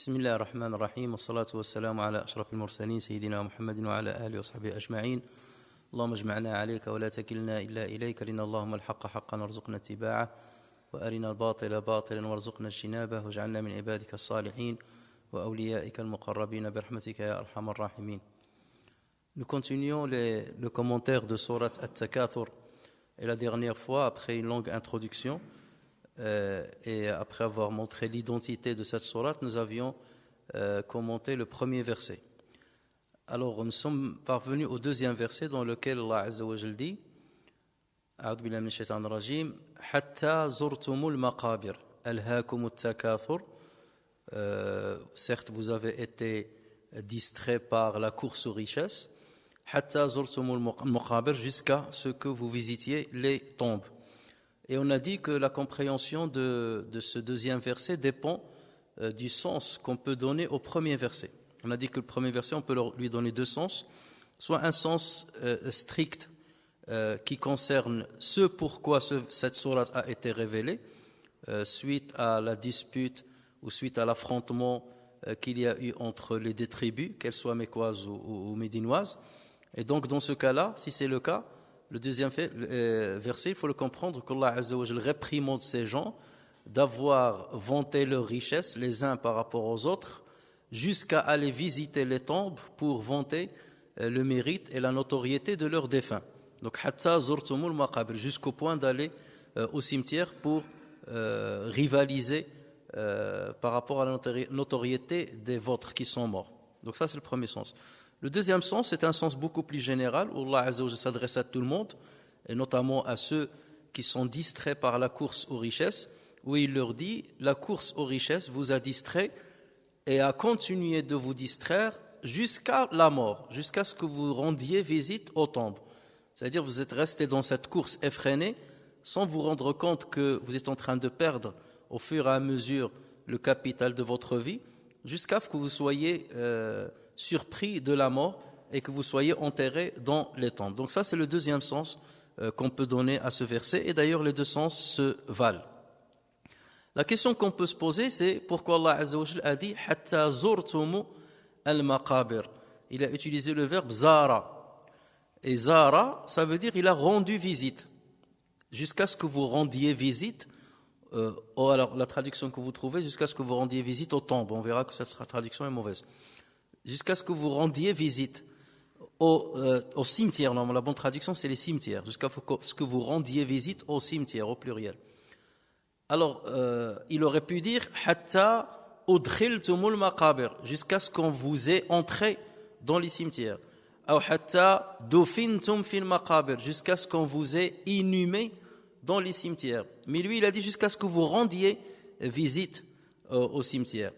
بسم الله الرحمن الرحيم والصلاة والسلام على أشرف المرسلين سيدنا محمد وعلى آله وصحبه أجمعين. اللهم اجمعنا عليك ولا تكلنا إلا إليك، لنا اللهم الحق حقا وارزقنا اتباعه وأرنا الباطل باطلا وارزقنا اجتنابه واجعلنا من عبادك الصالحين وأوليائك المقربين برحمتك يا أرحم الراحمين. Nous continuons le commentaire de Sourate At-Takathur. Et la dernière fois, après une longue introduction, et après avoir montré l'identité de cette sourate, nous avions commenté le premier verset. Alors nous sommes parvenus au deuxième verset dans lequel Allah Azza wa Jal dit A'udhu billahi minash shaitanir rajim hatta zurtumul maqabir alhaakumut takathur. Certes vous avez été distrait par la course aux richesses, hatta zurtumul maqabir, jusqu'à ce que vous visitiez les tombes. Et on a dit que la compréhension de ce deuxième verset dépend du sens qu'on peut donner au premier verset. On a dit que le premier verset, on peut lui donner deux sens, soit un sens strict qui concerne ce pourquoi cette sourate a été révélée, suite à la dispute ou suite à l'affrontement qu'il y a eu entre les deux tribus, qu'elles soient mécoises ou médinoises. Et donc dans ce cas-là, si c'est le cas, le deuxième verset, il faut le comprendre qu'Allah Azza wa Jal réprimande ces gens d'avoir vanté leurs richesses les uns par rapport aux autres jusqu'à aller visiter les tombes pour vanter le mérite et la notoriété de leurs défunts. Donc, hatta zurtumul maqabir, jusqu'au point d'aller au cimetière pour rivaliser par rapport à la notoriété des vôtres qui sont morts. Donc ça, c'est le premier sens. Le deuxième sens, c'est un sens beaucoup plus général où Allah Azza wa Jal s'adresse à tout le monde, et notamment à ceux qui sont distraits par la course aux richesses, où il leur dit, la course aux richesses vous a distrait et a continué de vous distraire jusqu'à la mort, jusqu'à ce que vous rendiez visite aux tombes. C'est-à-dire vous êtes resté dans cette course effrénée sans vous rendre compte que vous êtes en train de perdre au fur et à mesure le capital de votre vie, jusqu'à ce que vous soyez surpris de la mort et que vous soyez enterré dans les tombes. Donc ça, c'est le deuxième sens qu'on peut donner à ce verset, et d'ailleurs les deux sens se valent. La question qu'on peut se poser, c'est pourquoi Allah Azza wa Jal a dit « Hatta zurtumu al-maqabir ». Il a utilisé le verbe « zara ». Et « zara », ça veut dire « il a rendu visite ». Jusqu'à ce que vous rendiez visite, alors la traduction que vous trouvez, jusqu'à ce que vous rendiez visite aux tombes. On verra que cette traduction est mauvaise. Jusqu'à ce que vous rendiez visite au cimetière. Non, la bonne traduction, c'est les cimetières. Jusqu'à ce que vous rendiez visite au cimetière, au pluriel. Alors, il aurait pu dire « Hatta udkhiltumul maqabir » jusqu'à ce qu'on vous ait entré dans les cimetières. Ou « Hatta dufintum fil maqabir » jusqu'à ce qu'on vous ait inhumé dans les cimetières. Mais lui, il a dit jusqu'à ce que vous rendiez visite au cimetière.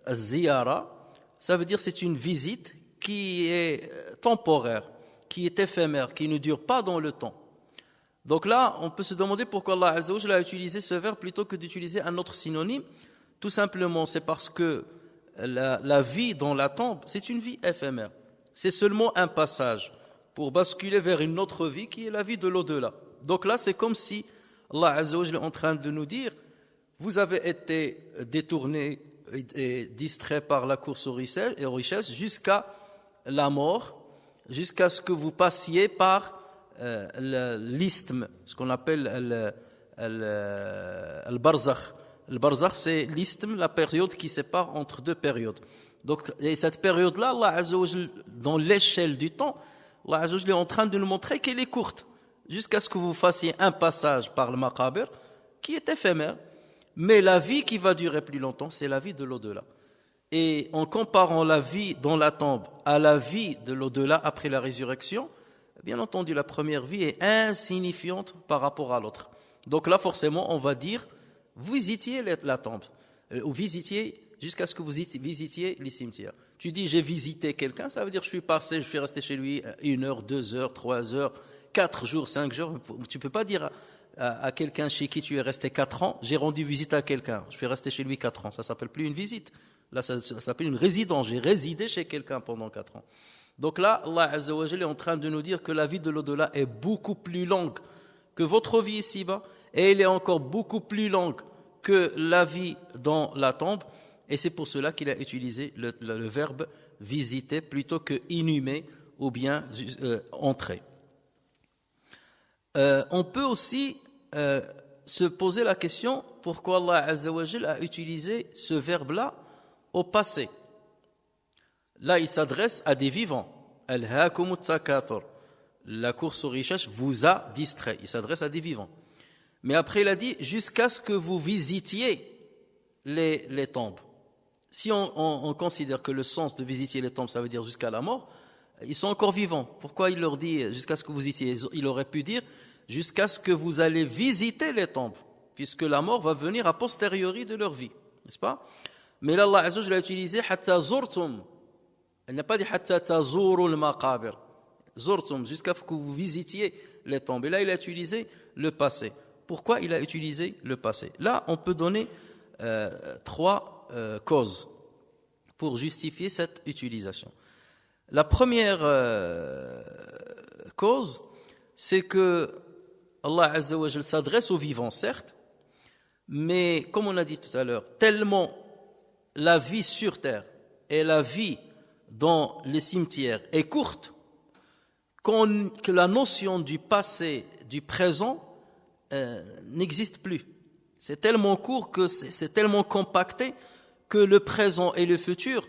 Ziyara, ça veut dire c'est une visite qui est temporaire, qui est éphémère, qui ne dure pas dans le temps. Donc là, on peut se demander pourquoi Allah Azza wa Jalla a utilisé ce verbe plutôt que d'utiliser un autre synonyme. Tout simplement, c'est parce que la vie dans la tombe, c'est une vie éphémère. C'est seulement un passage pour basculer vers une autre vie qui est la vie de l'au-delà. Donc là, c'est comme si Allah Azza wa Jalla est en train de nous dire: vous avez été détourné et distrait par la course aux richesses jusqu'à la mort, jusqu'à ce que vous passiez par l'isthme, ce qu'on appelle le barzakh. Le barzakh, c'est l'isthme, la période qui sépare entre deux périodes. Donc, et cette période-là, Allah Azza wa Jal, dans l'échelle du temps, Allah Azza wa Jal est en train de nous montrer qu'elle est courte, jusqu'à ce que vous fassiez un passage par le maqabir qui est éphémère. Mais la vie qui va durer plus longtemps, c'est la vie de l'au-delà. Et en comparant la vie dans la tombe à la vie de l'au-delà après la résurrection, bien entendu, la première vie est insignifiante par rapport à l'autre. Donc là, forcément, on va dire, visitiez la tombe, ou visitiez jusqu'à ce que vous visitiez les cimetières. Tu dis, j'ai visité quelqu'un, ça veut dire, je suis resté chez lui 1 heure, 2 heures, 3 heures, 4 jours, 5 jours. Tu ne peux pas dire à quelqu'un chez qui tu es resté 4 ans, j'ai rendu visite à quelqu'un, je suis resté chez lui 4 ans. Ça ne s'appelle plus une visite. Là, ça s'appelle une résidence. J'ai résidé chez quelqu'un pendant 4 ans. Donc là, Allah Azza wa Jalla est en train de nous dire que la vie de l'au-delà est beaucoup plus longue que votre vie ici-bas, et elle est encore beaucoup plus longue que la vie dans la tombe, et c'est pour cela qu'il a utilisé le verbe visiter plutôt que inhumer ou bien entrer. On peut aussi se poser la question pourquoi Allah Azza wa Jal a utilisé ce verbe-là au passé. Là, il s'adresse à des vivants. Alhaakumut takathur. La course aux richesses vous a distrait. Il s'adresse à des vivants. Mais après, il a dit jusqu'à ce que vous visitiez les tombes. Si on considère que le sens de visiter les tombes, ça veut dire jusqu'à la mort, ils sont encore vivants. Pourquoi il leur dit jusqu'à ce que vous visitiez? Il aurait pu dire jusqu'à ce que vous allez visiter les tombes, puisque la mort va venir a posteriori de leur vie, n'est-ce pas? Mais là, Allah Azza wa Jalla a utilisé hatta zurtum. Il n'a pas dit hatta tazuru al-maqabir. Zurtum, jusqu'à ce que vous visitiez les tombes. Et là, il a utilisé le passé. Pourquoi il a utilisé le passé? Là, on peut donner trois causes pour justifier cette utilisation. La première cause, c'est que Allah Azza wa Jalla s'adresse aux vivants, certes, mais comme on a dit tout à l'heure, tellement la vie sur terre et la vie dans les cimetières est courte que la notion du passé, du présent n'existe plus. C'est tellement court que c'est tellement compacté que le présent et le futur,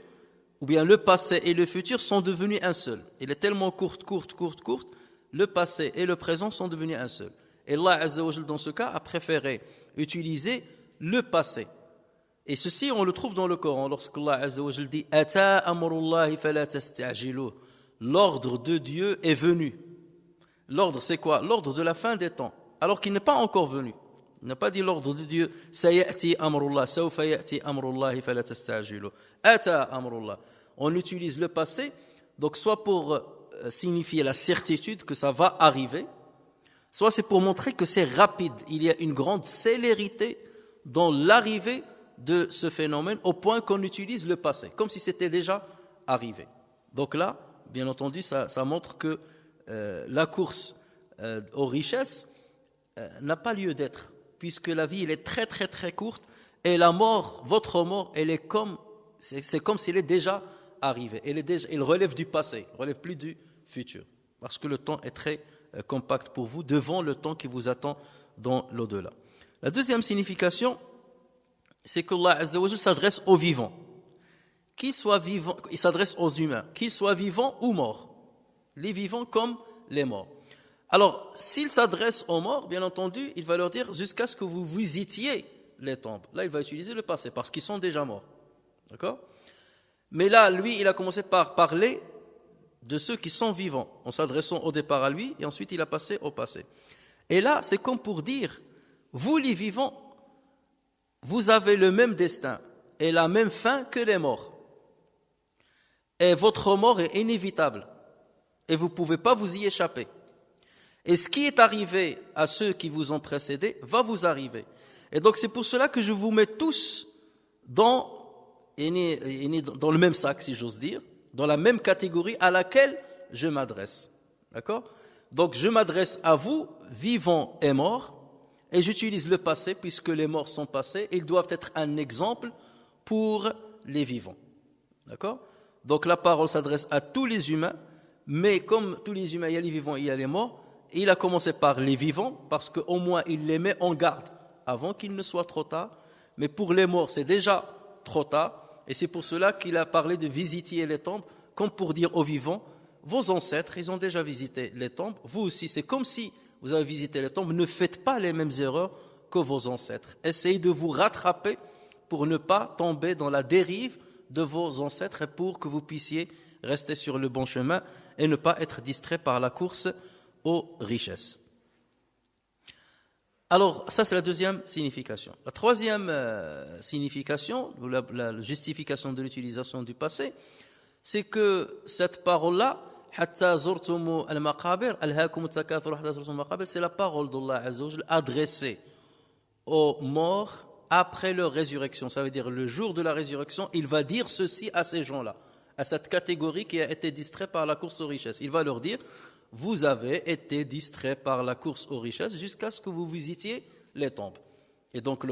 ou bien le passé et le futur sont devenus un seul. Il est tellement courte, le passé et le présent sont devenus un seul. Et Allah Azza wa Jalla, dans ce cas, a préféré utiliser le passé. Et ceci, on le trouve dans le Coran, lorsqu'Allah Azza wa Jalla dit « Ata amrullahi fala tasta'jiluh » L'ordre de Dieu est venu. L'ordre, c'est quoi? L'ordre de la fin des temps, alors qu'il n'est pas encore venu. Il n'a pas dit l'ordre de Dieu « Sayati amrullah, sawfa yati amrullahi fala tasta'jiluh » Ata amrullah. On utilise le passé, donc soit pour signifier la certitude que ça va arriver, soit c'est pour montrer que c'est rapide. Il y a une grande célérité dans l'arrivée de ce phénomène au point qu'on utilise le passé, comme si c'était déjà arrivé. Donc là, bien entendu, ça montre que la course aux richesses n'a pas lieu d'être, puisque la vie elle est très très très courte et la mort, votre mort, c'est comme s'il est déjà arrivé. Elle relève du passé, elle relève plus du futur, parce que le temps est très compact pour vous devant le temps qui vous attend dans l'au-delà. La deuxième signification, c'est que Allah Azza wa Jalla s'adresse aux vivants. Qu'ils soient vivants, il s'adresse aux humains, qu'ils soient vivants ou morts. Les vivants comme les morts. Alors, s'il s'adresse aux morts, bien entendu, il va leur dire jusqu'à ce que vous visitiez les tombes. Là, il va utiliser le passé parce qu'ils sont déjà morts. D'accord? Mais là, lui, il a commencé par parler de ceux qui sont vivants, en s'adressant au départ à lui, et ensuite il a passé au passé. Et là, c'est comme pour dire, vous les vivants, vous avez le même destin et la même fin que les morts. Et votre mort est inévitable. Et vous ne pouvez pas vous y échapper. Et ce qui est arrivé à ceux qui vous ont précédés va vous arriver. Et donc c'est pour cela que je vous mets tous dans le même sac, si j'ose dire, dans la même catégorie à laquelle je m'adresse. D'accord? Donc je m'adresse à vous, vivants et morts, et j'utilise le passé puisque les morts sont passés. Ils doivent être un exemple pour les vivants. D'accord? Donc la parole s'adresse à tous les humains, mais comme tous les humains, il y a les vivants, il y a les morts, il a commencé par les vivants parce qu'au moins il les met en garde avant qu'il ne soit trop tard. Mais pour les morts, c'est déjà trop tard. Et c'est pour cela qu'il a parlé de visiter les tombes, comme pour dire aux vivants, vos ancêtres, ils ont déjà visité les tombes, vous aussi, c'est comme si vous avez visité les tombes, ne faites pas les mêmes erreurs que vos ancêtres. Essayez de vous rattraper pour ne pas tomber dans la dérive de vos ancêtres et pour que vous puissiez rester sur le bon chemin et ne pas être distrait par la course aux richesses. Alors, ça c'est la deuxième signification. La troisième signification, ou la justification de l'utilisation du passé, c'est que cette parole-là, hatta zurtumu al-maqabir, alhaakum at-takathur hatta zurtumu al-maqabir, c'est la parole d'Allah Azza wa Jalla adressée aux morts après leur résurrection. Ça veut dire le jour de la résurrection, il va dire ceci à ces gens-là, à cette catégorie qui a été distraite par la course aux richesses. Il va leur dire, vous avez été distraits par la course aux richesses jusqu'à ce que vous visitiez les tombes. Et donc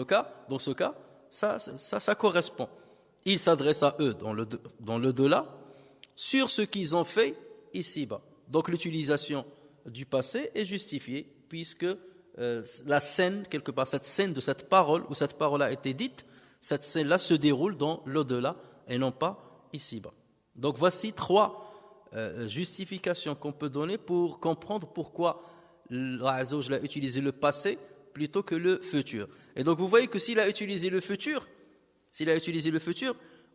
dans ce cas, ça correspond. Il s'adresse à eux dans le delà sur ce qu'ils ont fait ici-bas. Donc l'utilisation du passé est justifiée puisque la scène, quelque part, cette scène de cette parole, où cette parole a été dite, cette scène-là se déroule dans l'au-delà et non pas ici-bas. Donc voici 3 justifications qu'on peut donner pour comprendre pourquoi Allah Azza wa Jalla a utilisé le passé plutôt que le futur. Et donc vous voyez que s'il a utilisé le futur,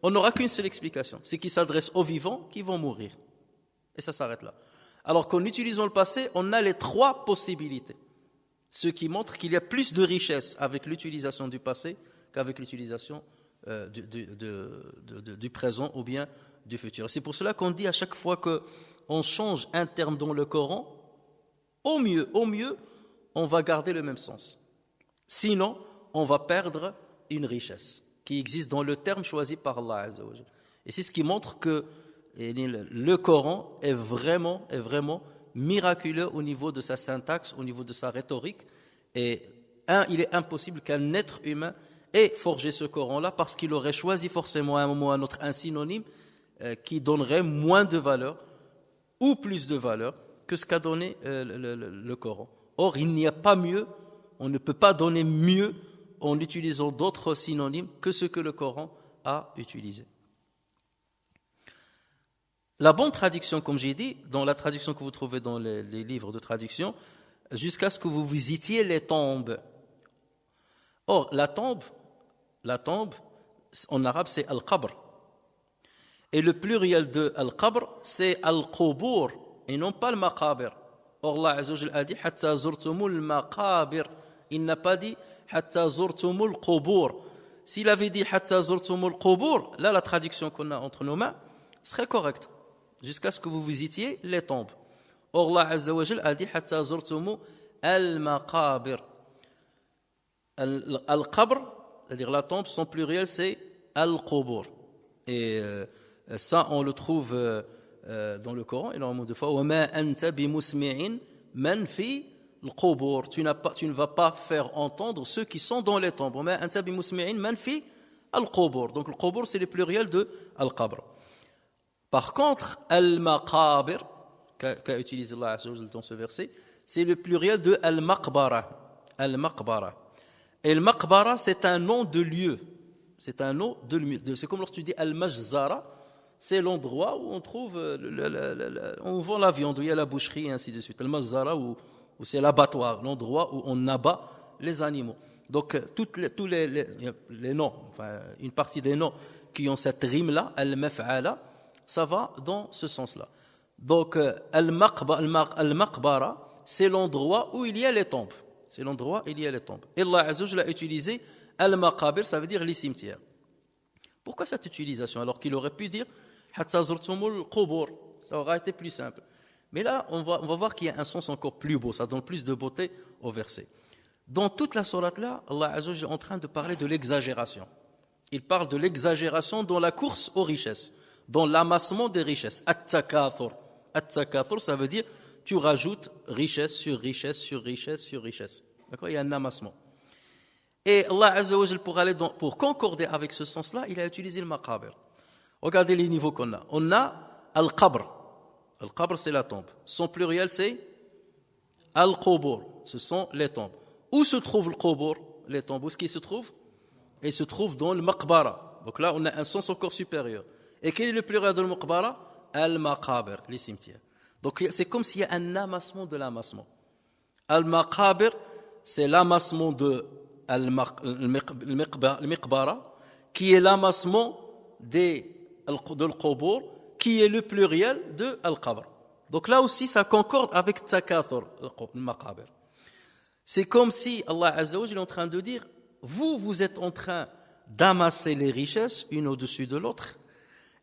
on n'aura qu'une seule explication, c'est qu'il s'adresse aux vivants qui vont mourir. Et ça s'arrête là. Alors qu'en utilisant le passé, on a les 3 possibilités. Ce qui montre qu'il y a plus de richesse avec l'utilisation du passé qu'avec l'utilisation du présent ou bien du futur. C'est pour cela qu'on dit à chaque fois qu'on change un terme dans le Coran, au mieux, on va garder le même sens. Sinon, on va perdre une richesse qui existe dans le terme choisi par Allah Azza wa Jalla. Et c'est ce qui montre que le Coran est vraiment miraculeux au niveau de sa syntaxe, au niveau de sa rhétorique. Et il est impossible qu'un être humain ait forgé ce Coran-là parce qu'il aurait choisi forcément à un moment ou à un autre un synonyme qui donnerait moins de valeur ou plus de valeur que ce qu'a donné le Coran. Or, il n'y a pas mieux, on ne peut pas donner mieux en utilisant d'autres synonymes que ce que le Coran a utilisé. La bonne traduction, comme j'ai dit, dans la traduction que vous trouvez dans les livres de traduction, jusqu'à ce que vous visitiez les tombes. Or, la tombe, en arabe, c'est al-qabr. Et le pluriel de al-qabr, c'est al-qubur, et non pas al-maqabir. Or, Allah Azza wa Jalla a dit « hatta zurtumul maqabir ». Il n'a pas dit « hatta zurtumul qubur ». S'il avait dit « hatta zurtumul qubur », là, la traduction qu'on a entre nos mains serait correcte. Jusqu'à ce que vous visitiez les tombes. Or, Allah Azza wa Jalla a dit hatta zurtumu al-maqabir. Al-qabr, c'est-à-dire la tombe, son pluriel c'est al-qubur. Et ça, on le trouve dans le Coran énormément de fois. Wa ma anta bimusmi'in man fi al-qubur. Tu ne vas pas faire entendre ceux qui sont dans les tombes. Wa ma anta bimusmi'in man fi al-qubur. Donc, al-qubur, c'est le pluriel de al-qabr. Par contre, al-maqabir, qu'a utilisé Allah dans ce verset, c'est le pluriel de al-maqbara. Al-maqbara. Et al-maqbara, c'est un nom de lieu. C'est un nom de lieu. C'est comme lorsque tu dis al-majzara, c'est l'endroit où on trouve, on vend la viande, où il y a la boucherie et ainsi de suite. Al-majzara, où c'est l'abattoir, l'endroit où on abat les animaux. Donc, tous les noms, enfin, une partie des noms qui ont cette rime-là, al-maf'ala, ça va dans ce sens-là. Donc, al-maqbara, c'est l'endroit où il y a les tombes. C'est l'endroit où il y a les tombes. Et Allah Azza wa Jalla a utilisé al-maqabir, ça veut dire les cimetières. Pourquoi cette utilisation alors qu'il aurait pu dire hatta zurtumul qubur, ça aurait été plus simple. Mais là, on va voir qu'il y a un sens encore plus beau, ça donne plus de beauté au verset. Dans toute la sourate là, Allah Azza wa Jalla est en train de parler de l'exagération. Il parle de l'exagération dans la course aux richesses, dans l'amassement des richesses. At-takathur. At-takathur, ça veut dire tu rajoutes richesse sur richesse sur richesse sur richesse. D'accord? Il y a un amassement. Et Allah Azza wa Jalla, pour concorder avec ce sens-là, il a utilisé le maqabir. Regardez les niveaux qu'on a. On a al-qabr. Al-qabr, c'est la tombe. Son pluriel, c'est al-qubur. Ce sont les tombes. Où se trouve le qubur? Les tombes. Où est-ce qu'ils se trouvent? Ils se trouvent dans le maqbara. Donc là, on a un sens encore supérieur. Et quel est le pluriel de al-maqbara? Al-maqabir, les cimetières. Donc c'est comme s'il y a un amassement de l'amassement. Al-maqabir, c'est l'amassement de al-miqbara, qui est l'amassement de al-qubur, qui est le pluriel de al-qabr. Donc là aussi, ça concorde avec takathur, al-maqabir. C'est comme si Allah Azza wa Jalla est en train de dire, vous êtes en train d'amasser les richesses, une au-dessus de l'autre,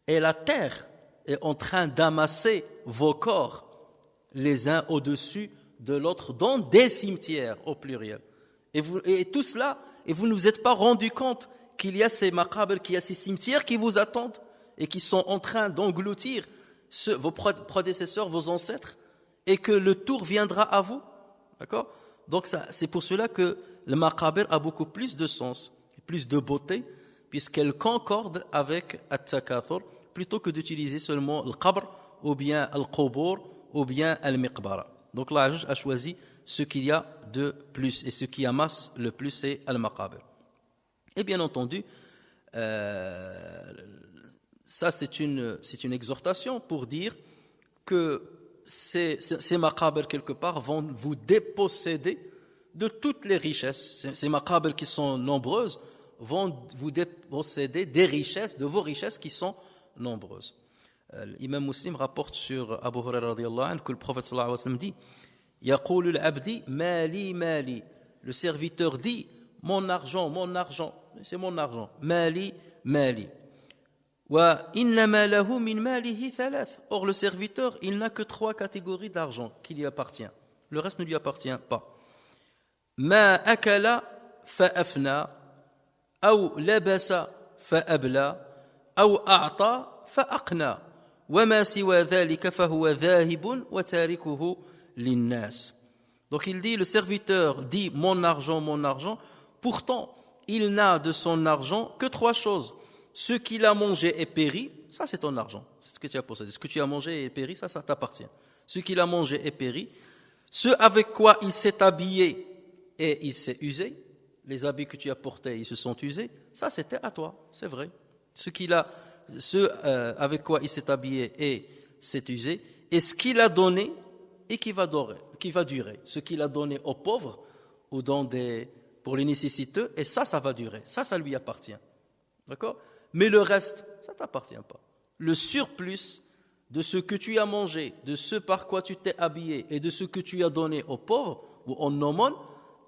et la terre est en train d'amasser vos corps, les uns au-dessus de l'autre, dans des cimetières, au pluriel. Et tout cela, et vous ne vous êtes pas rendu compte qu'il y a ces maqabir, qu'il y a ces cimetières qui vous attendent et qui sont en train d'engloutir vos prédécesseurs, vos ancêtres, et que le tour viendra à vous. D'accord? Donc c'est pour cela que le maqabir a beaucoup plus de sens, plus de beauté, puisqu'elle concorde avec at-takathur, plutôt que d'utiliser seulement le qabr, ou bien al-qubur, ou bien al-miqbara. Donc là, a choisi ce qu'il y a de plus, et ce qui amasse le plus, c'est al-maqabir. Et bien entendu, ça c'est une exhortation pour dire que ces maqabir quelque part vont vous déposséder de toutes les richesses. Ces maqabir qui sont nombreuses vont vous déposséder des richesses, de vos richesses qui sont nombreuses. L'imam Muslim rapporte sur Abu Hurairah radiyallahu anhu que le prophète sallallahu alayhi wa sallam dit Yaqulu al-abdi mali mali. Le serviteur dit mon argent, c'est mon argent. Mali mali. Wa innama lahu min malihi thalath. Or le serviteur, il n'a que 3 catégories d'argent qui lui appartient. Le reste ne lui appartient pas. Ma akala fa afna, ou labasa fa abla, ou a'ta fa aqna. وما سوى ذلك فهو ذاهب وتاركه للناس. Donc il dit, le serviteur dit mon argent, pourtant il n'a de son argent que 3 choses. Ce qu'il a mangé et péri, ça c'est ton argent, c'est ce que tu as possédé. Ce que tu as mangé et péri, ça t'appartient. Ce qu'il a mangé et péri, ce avec quoi il s'est habillé et il s'est usé, les habits que tu as portés, ils se sont usés, ça c'était à toi, c'est vrai. Ce avec quoi il s'est habillé et s'est usé, et ce qu'il a donné et qui va durer. Ce qu'il a donné aux pauvres ou pour les nécessiteux, et ça va durer. Ça lui appartient. D'accord ? Mais le reste, ça ne t'appartient pas. Le surplus de ce que tu as mangé, de ce par quoi tu t'es habillé et de ce que tu as donné aux pauvres ou en aumône,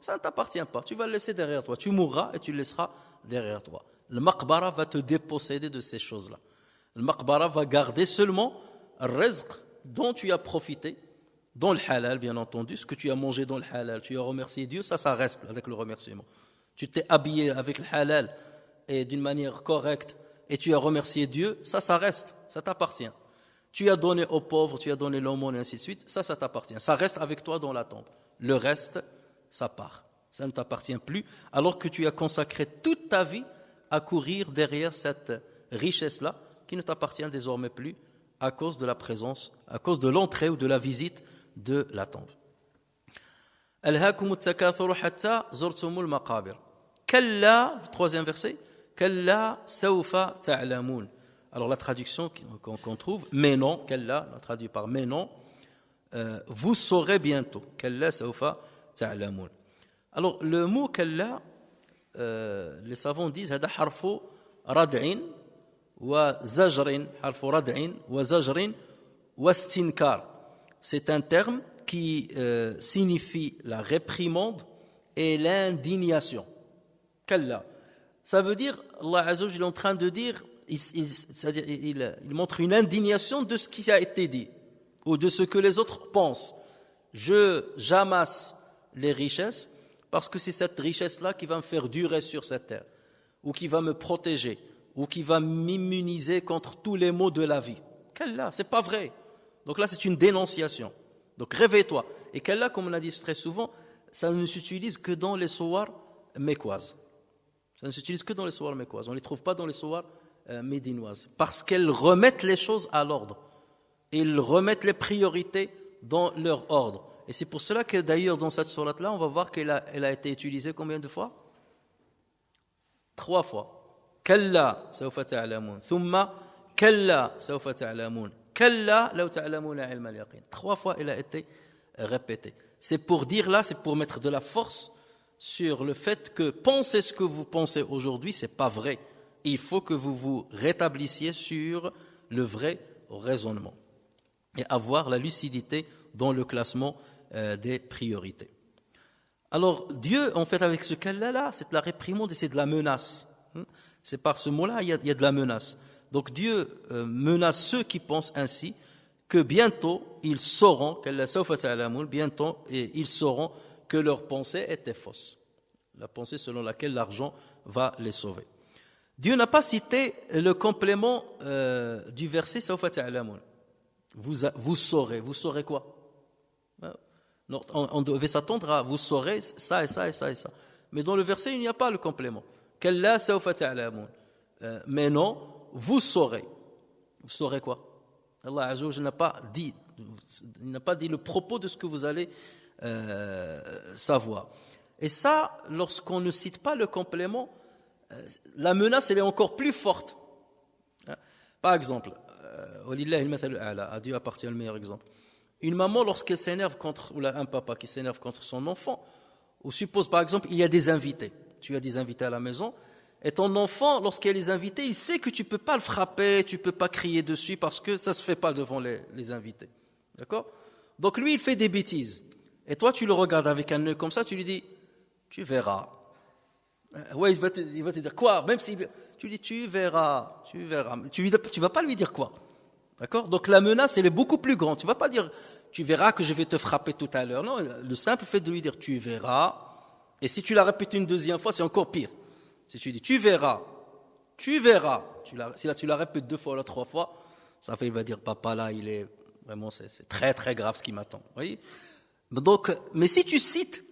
ça ne t'appartient pas. Tu vas le laisser derrière toi. Tu mourras et tu le laisseras derrière toi. Le maqbara va te déposséder de ces choses-là. Le maqbara va garder seulement le rizq dont tu as profité, dans le halal bien entendu, ce que tu as mangé dans le halal, tu as remercié Dieu, ça reste avec le remerciement. Tu t'es habillé avec le halal et d'une manière correcte et tu as remercié Dieu, ça reste, ça t'appartient. Tu as donné aux pauvres, tu as donné l'aumône et ainsi de suite, ça t'appartient. Ça reste avec toi dans la tombe. Le reste, ça part. Ça ne t'appartient plus, alors que tu as consacré toute ta vie à courir derrière cette richesse-là qui ne t'appartient désormais plus à cause de la présence, à cause de l'entrée ou de la visite de la tombe. Alhaakumut takathuru hatta zurtumul maqabir. Kalla, troisième verset, kalla sawfa ta'lamun. Alors la traduction qu'on trouve, mais non, kalla, on traduit par mais non, vous saurez bientôt. Kalla sawfa ta'lamun. Alors le mot kalla, les savants disent هذا حرف ردع وزجر حرف ردع وزجر واستنكار. C'est un terme qui signifie la réprimande et l'indignation. Kalla. Ça veut dire, Allah Azza wa Jalla est en train de dire, c'est-à-dire il montre une indignation de ce qui a été dit ou de ce que les autres pensent. J'amasse les richesses parce que c'est cette richesse-là qui va me faire durer sur cette terre, ou qui va me protéger, ou qui va m'immuniser contre tous les maux de la vie. Kalla, c'est pas vrai. Donc là, c'est une dénonciation. Donc réveille-toi. Et kalla, comme on a dit très souvent, ça ne s'utilise que dans les soirs mécoises. Ça ne s'utilise que dans les soirs mécoises. On ne les trouve pas dans les soirs médinoises. Parce qu'elles remettent les choses à l'ordre. Et ils remettent les priorités dans leur ordre. Et c'est pour cela que d'ailleurs dans cette sourate-là, on va voir qu'elle a été utilisée combien de fois ? 3 fois. Kalla sawfa ta'lamun. Thumma kalla sawfa ta'lamun. Kalla law ta'lamuna ilma al-yaqin. 3 fois elle a été répétée. C'est pour dire là, c'est pour mettre de la force sur le fait que penser ce que vous pensez aujourd'hui, c'est pas vrai. Il faut que vous vous rétablissiez sur le vrai raisonnement et avoir la lucidité dans le classement des priorités. Alors Dieu, en fait, avec ce kalla-là, c'est de la réprimande et c'est de la menace. C'est par ce mot-là, il y a de la menace. Donc Dieu menace ceux qui pensent ainsi que bientôt ils sauront, bientôt ils sauront que leur pensée était fausse. La pensée selon laquelle l'argent va les sauver. Dieu n'a pas cité le complément du verset sawfa ta'lamun. Vous saurez quoi ? Non, on devait s'attendre à vous saurez ça et ça et ça et ça. Mais dans le verset, il n'y a pas le complément. Kalla sawfa ta'lamun. Mais non, vous saurez. Vous saurez quoi? Allah Azza wa Jalla n'a pas dit le propos de ce que vous allez savoir. Et ça, lorsqu'on ne cite pas le complément, la menace, elle est encore plus forte. Par exemple, à Dieu appartient le meilleur exemple. Une maman, lorsqu'elle s'énerve contre, ou un papa qui s'énerve contre son enfant, ou suppose par exemple, il y a des invités. Tu as des invités à la maison, et ton enfant, lorsqu'il y a les invités, il sait que tu ne peux pas le frapper, tu ne peux pas crier dessus, parce que ça ne se fait pas devant les invités. D'accord? Donc lui, il fait des bêtises. Et toi, tu le regardes avec un œil comme ça, tu lui dis, tu verras. Ouais, il va te dire quoi? Même si tu dis, tu verras. Tu ne vas pas lui dire quoi? D'accord? Donc la menace, elle est beaucoup plus grande. Tu ne vas pas dire, tu verras que je vais te frapper tout à l'heure. Non, le simple fait de lui dire, tu verras. Et si tu la répètes une deuxième fois, c'est encore pire. Si tu dis, tu verras. Si là, tu la répètes 2 fois ou 3 fois, ça fait, il va dire, papa là, il est vraiment, c'est très très grave ce qui m'attend. Vous voyez? Donc, mais si tu cites,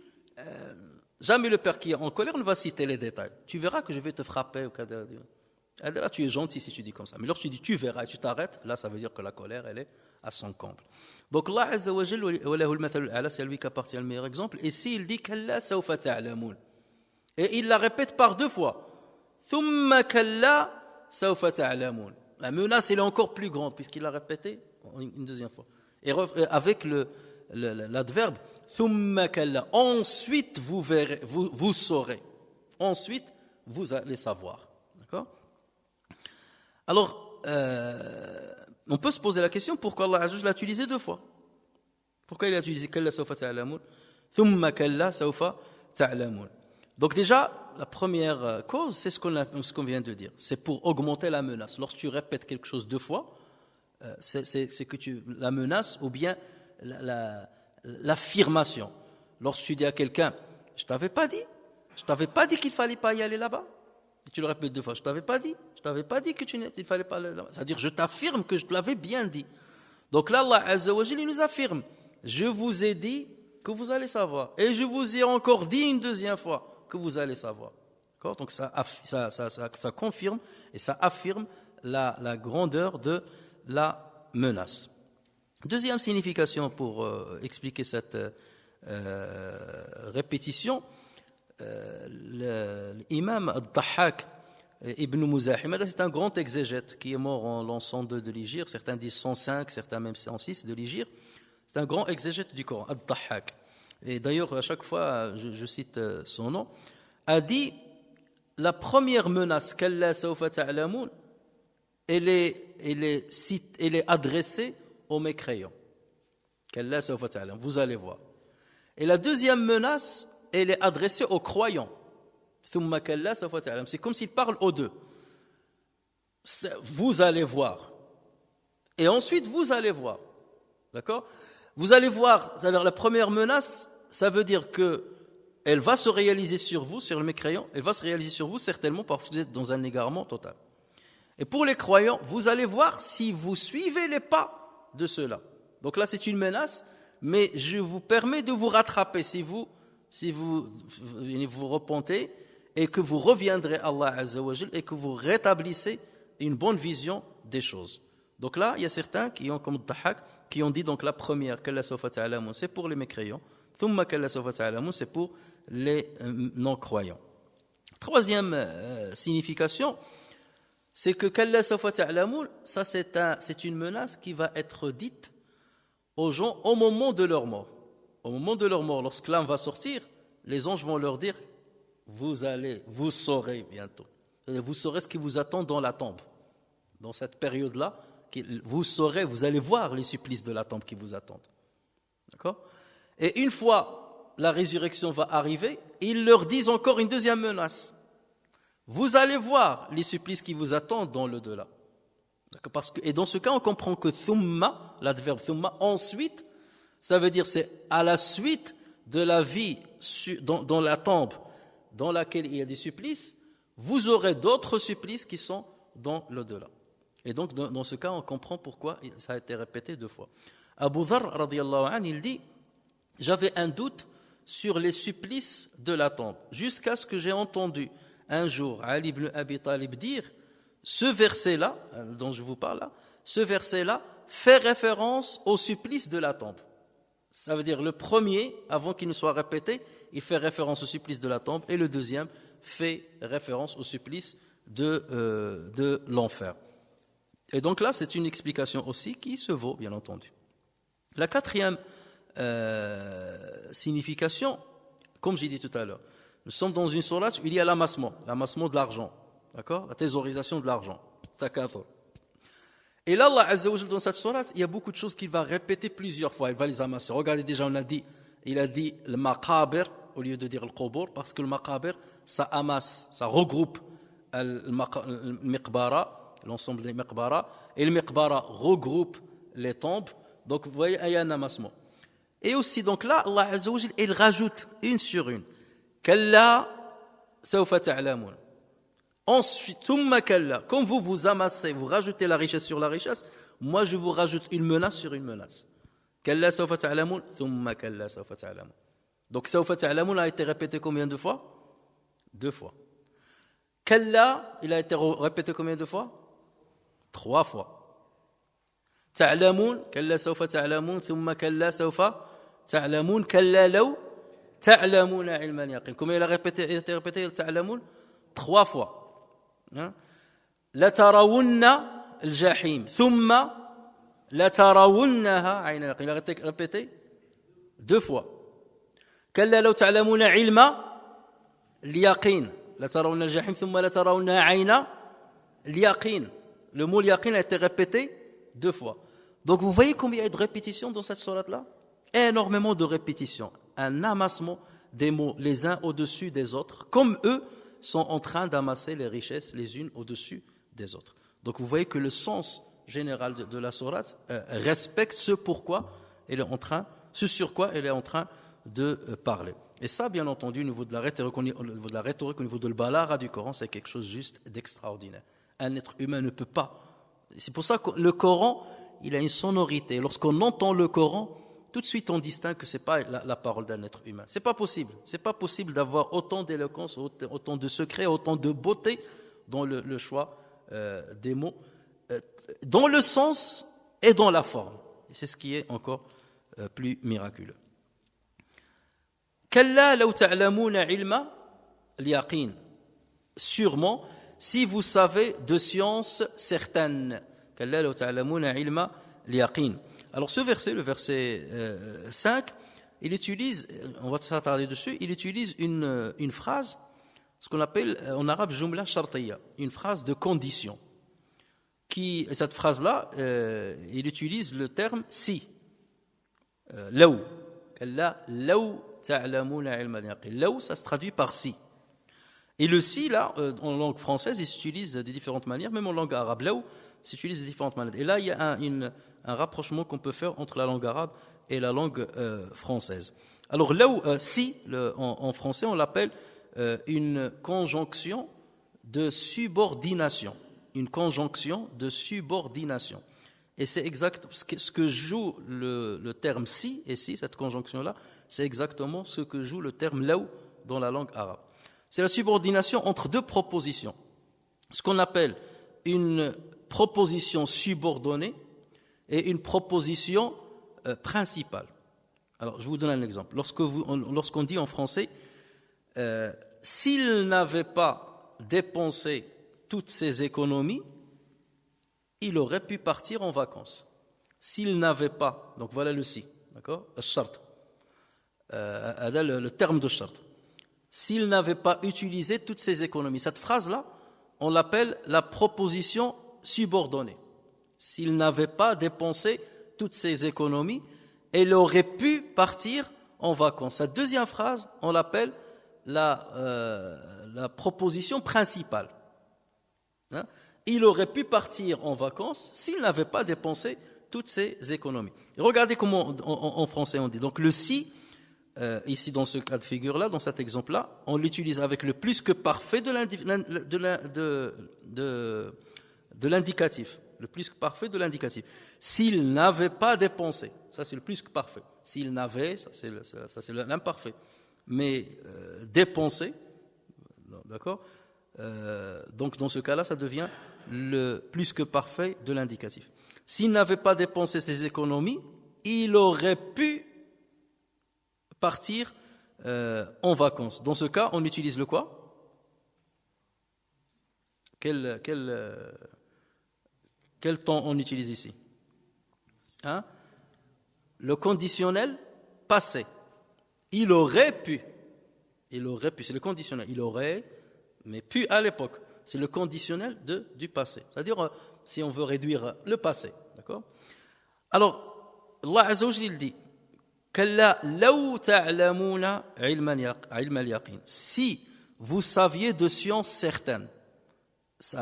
jamais le père qui est en colère ne va citer les détails. Tu verras que je vais te frapper. Là, tu es gentil si tu dis comme ça. Mais lorsque tu dis tu verras et tu t'arrêtes, là, ça veut dire que la colère, elle est à son comble. Donc, Allah Azza wa Jalla, c'est lui qui appartient le meilleur exemple. Et s'il dit Kalla sawfa ta'lamun, et il la répète par 2 fois. Thumma kalla sawfa ta'lamun. La menace, elle est encore plus grande puisqu'il l'a répété une deuxième fois. Et avec l'adverbe thumma kalla, ensuite vous verrez, vous saurez. Ensuite, vous allez savoir. D'accord? Alors, on peut se poser la question pourquoi Allah Azza wa Jalla l'a utilisé 2 fois. Pourquoi il a utilisé kalla sawfa ta'lamun, thumma kalla sawfa ta'lamun. Donc déjà, la première cause, c'est ce qu'on vient de dire. C'est pour augmenter la menace. Lorsque tu répètes quelque chose 2 fois, c'est que la menace ou bien l'affirmation. Lorsque tu dis à quelqu'un, je t'avais pas dit qu'il fallait pas y aller là-bas. Et tu le répètes 2 fois, je t'avais pas dit qu'il fallait pas aller là-bas. C'est-à-dire, je t'affirme que je te l'avais bien dit. Donc là, Allah Azza wa Jalla, il nous affirme, je vous ai dit que vous allez savoir. Et je vous ai encore dit une deuxième fois que vous allez savoir. D'accord? Donc ça confirme et ça affirme la grandeur de la menace. Deuxième signification pour expliquer cette répétition, l'imam al-Dahhak Ibn Muzahim, c'est un grand exégète qui est mort en l'an 102 de l'Hégire, certains disent 105, certains même 106 de l'Hégire. C'est un grand exégète du Coran, al-Dahhak. Et d'ailleurs, à chaque fois, je cite son nom, a dit la première menace Kalla sawfa ta'lamun, elle est adressée aux mécréants. Kalla sawfa ta'lamun, vous allez voir. Et la deuxième menace, elle est adressée aux croyants. Thumma kalla sawfa ta'lamun. C'est comme s'il parle aux deux. Vous allez voir. Et ensuite, vous allez voir. D'accord? Vous allez voir, alors la première menace, ça veut dire que elle va se réaliser sur vous, sur le mécréant, elle va se réaliser sur vous certainement parce que vous êtes dans un égarement total. Et pour les croyants, vous allez voir si vous suivez les pas de ceux-là. Donc là, c'est une menace, mais je vous permets de vous rattraper si vous repentez et que vous reviendrez à Allah Azza wa Jal et que vous rétablissez une bonne vision des choses. Donc là, il y a certains qui ont, comme Dahhak, qui ont dit donc la première, Kalla sawfa ta'lamun, c'est pour les mécréants, Thumma kalla sawfa ta'lamun, c'est pour les non-croyants. Troisième signification, c'est que Kalla sawfa ta'lamun, ça c'est une menace qui va être dite aux gens au moment de leur mort. Au moment de leur mort, lorsque l'âme va sortir, les anges vont leur dire, vous saurez bientôt. Vous saurez ce qui vous attend dans la tombe. Dans cette période-là, vous allez voir les supplices de la tombe qui vous attendent. D'accord? Et une fois la résurrection va arriver, ils leur disent encore une deuxième menace. Vous allez voir les supplices qui vous attendent dans l'au-delà. Et dans ce cas, on comprend que thumma, l'adverbe thumma, ensuite, ça veut dire c'est à la suite de la vie dans la tombe dans laquelle il y a des supplices, vous aurez d'autres supplices qui sont dans l'au-delà. Et donc, dans ce cas, on comprend pourquoi ça a été répété 2 fois. Abu Dharr, radiyallahu anhu, il dit, j'avais un doute sur les supplices de la tombe, jusqu'à ce que j'ai entendu un jour Ali ibn Abi Talib dire ce verset-là, dont je vous parle là, ce verset-là fait référence au supplice de la tombe. Ça veut dire le premier, avant qu'il ne soit répété, il fait référence au supplice de la tombe, et le deuxième fait référence au supplice de l'enfer. Et donc là, c'est une explication aussi qui se vaut, bien entendu. La quatrième signification, comme j'ai dit tout à l'heure, nous sommes dans une sourate où il y a l'amassement de l'argent, d'accord, la thésaurisation de l'argent, takathur. Et là, Allah Azza wa Jalla, dans cette sourate, il y a beaucoup de choses qu'il va répéter plusieurs fois, il va les amasser. Regardez déjà, il a dit le maqabir au lieu de dire le qubur, parce que le maqabir, ça amasse, ça regroupe le miqbara, l'ensemble des miqbara, et le miqbara regroupe les tombes. Donc vous voyez, il y a un amassement. Et aussi, donc là, Allah Azza wa Jalla, il rajoute une sur une. Kalla sawfa ta'lamun. Ensuite, thumma kalla, comme vous amassez, vous rajoutez la richesse sur la richesse, moi je vous rajoute une menace sur une menace. Kalla sawfa ta'lamun, thumma kalla sawfa ta'lamun. Donc sawfa ta'lamun a été répété combien de fois? 2 fois. Kalla, il a été répété combien de fois? 3 fois. Ta'lamun, kalla sawfa ta'lamun, thumma kalla sawfa ta'lamun, kalla law ta'lamuna ilman yaqin. Combien il a été répété ta'lamun? 3 fois. لترون الجحيم ثم لترونها عين اليقين. Il a répété 2 fois. كلا لو تعلمون علم اليقين لترون الجحيم ثم لترونها عين اليقين. Le mot yaqin a été répété 2 fois. Donc vous voyez combien il y a de répétitions dans cette sourate-là? Énormément de répétitions. Un amassement des mots les uns au-dessus des autres, comme eux sont en train d'amasser les richesses les unes au-dessus des autres. Donc vous voyez que le sens général de la sourate respecte ce sur quoi elle est en train de parler. Et ça, bien entendu, au niveau de la rhétorique, au niveau de l'balagha du Coran, c'est quelque chose juste d'extraordinaire. Un être humain ne peut pas. C'est pour ça que le Coran, il a une sonorité. Lorsqu'on entend le Coran, tout de suite on distingue que ce n'est pas la parole d'un être humain. Ce n'est pas possible. Ce n'est pas possible d'avoir autant d'éloquence, autant de secrets, autant de beauté dans le choix des mots, dans le sens et dans la forme. Et c'est ce qui est encore plus miraculeux. Kalla law ta'lamuna ilma al-yaqin. Sûrement, si vous savez de sciences certaines. Kalla law ta'lamuna ilma al-yaqin. Alors ce verset, le verset 5, il utilise, on va s'attarder dessus, il utilise une phrase, ce qu'on appelle en arabe jumla shartiyya, une phrase de condition. Cette phrase-là, il utilise le terme si. Law. Law ta'lamuna ilma al-yaqin. Law, ça se traduit par si. Et le si, là, en langue française, il s'utilise de différentes manières, même en langue arabe. Law s'utilise de différentes manières. Et là, il y a un rapprochement qu'on peut faire entre la langue arabe et la langue française. Alors là, si, en français, on l'appelle une conjonction de subordination. Une conjonction de subordination. Et c'est exact ce que joue le terme si, et si, cette conjonction-là, c'est exactement ce que joue le terme law dans la langue arabe. C'est la subordination entre 2 propositions. Ce qu'on appelle une proposition subordonnée et une proposition principale. Alors, je vous donne un exemple. Lorsqu'on dit en français, s'il n'avait pas dépensé toutes ses économies, il aurait pu partir en vacances. S'il n'avait pas, donc voilà le si, d'accord, le terme de shart. S'il n'avait pas utilisé toutes ses économies, cette phrase-là, on l'appelle la proposition subordonnée. S'il n'avait pas dépensé toutes ses économies, il aurait pu partir en vacances. Cette deuxième phrase, on l'appelle la proposition principale. Il aurait pu partir en vacances s'il n'avait pas dépensé toutes ses économies. Et regardez comment en français on dit. Donc le si, ici dans ce cas de figure-là, dans cet exemple-là, on l'utilise avec le plus que parfait de l'indicatif. le plus que parfait de l'indicatif. S'il n'avait pas dépensé, ça c'est le plus que parfait. S'il n'avait, ça c'est l'imparfait. Mais dépensé, d'accord, donc dans ce cas-là, ça devient le plus que parfait de l'indicatif. S'il n'avait pas dépensé ses économies, il aurait pu partir en vacances. Dans ce cas, on utilise le quoi? Quel temps on utilise ici? Hein? Le conditionnel passé. Il aurait pu, c'est le conditionnel. Il aurait, mais pu à l'époque. C'est le conditionnel du passé. C'est-à-dire, si on veut réduire le passé. D'accord? Alors, Allah Azza wa Jalla, il dit, Kalla law ta'lamuna ilma al-yaqin. Si vous saviez de science certaine,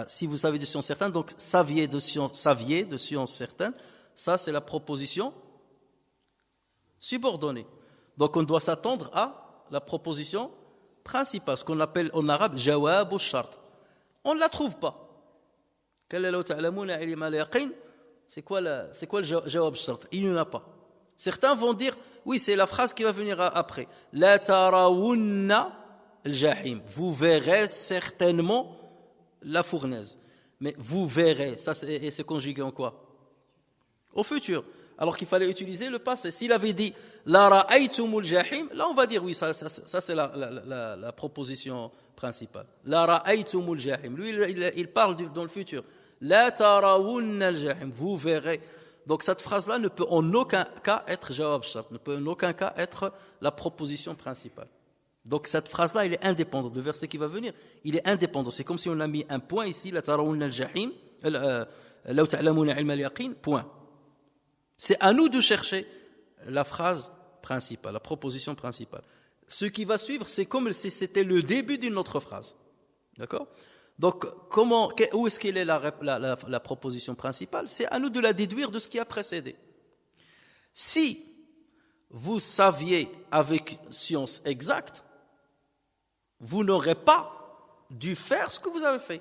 si vous savez de science certaine, donc saviez de science certaine, ça c'est la proposition subordonnée. Donc on doit s'attendre à la proposition principale, ce qu'on appelle en arabe jawab al-shart. On ne la trouve pas. Kalla law ta'lamuna ilma al-yaqin, c'est quoi le jawab al-shart? Il n'y en a pas. Certains vont dire, oui, c'est la phrase qui va venir après. La tarawunna al-jahim. Vous verrez certainement la fournaise. Mais vous verrez, ça c'est conjugué en quoi? Au futur. Alors qu'il fallait utiliser le passé. S'il avait dit la ra'aytumul jahim, là on va dire oui, ça c'est la proposition principale. La ra'aytumul jahim. Lui il parle dans le futur. La tarawunna al-jahim. Vous verrez. Donc cette phrase-là ne peut en aucun cas être jawab shart, ne peut en aucun cas être la proposition principale. Donc cette phrase-là, elle est indépendante. Le verset qui va venir, il est indépendant. C'est comme si on a mis un point ici, la tarawunna al-jahim, law ta'lamuna ilma al-yaqin, point. C'est à nous de chercher la phrase principale, la proposition principale. Ce qui va suivre, c'est comme si c'était le début d'une autre phrase. D'accord? Donc, où est-ce qu'elle est la proposition principale? C'est à nous de la déduire de ce qui a précédé. Si vous saviez avec science exacte, vous n'aurez pas dû faire ce que vous avez fait.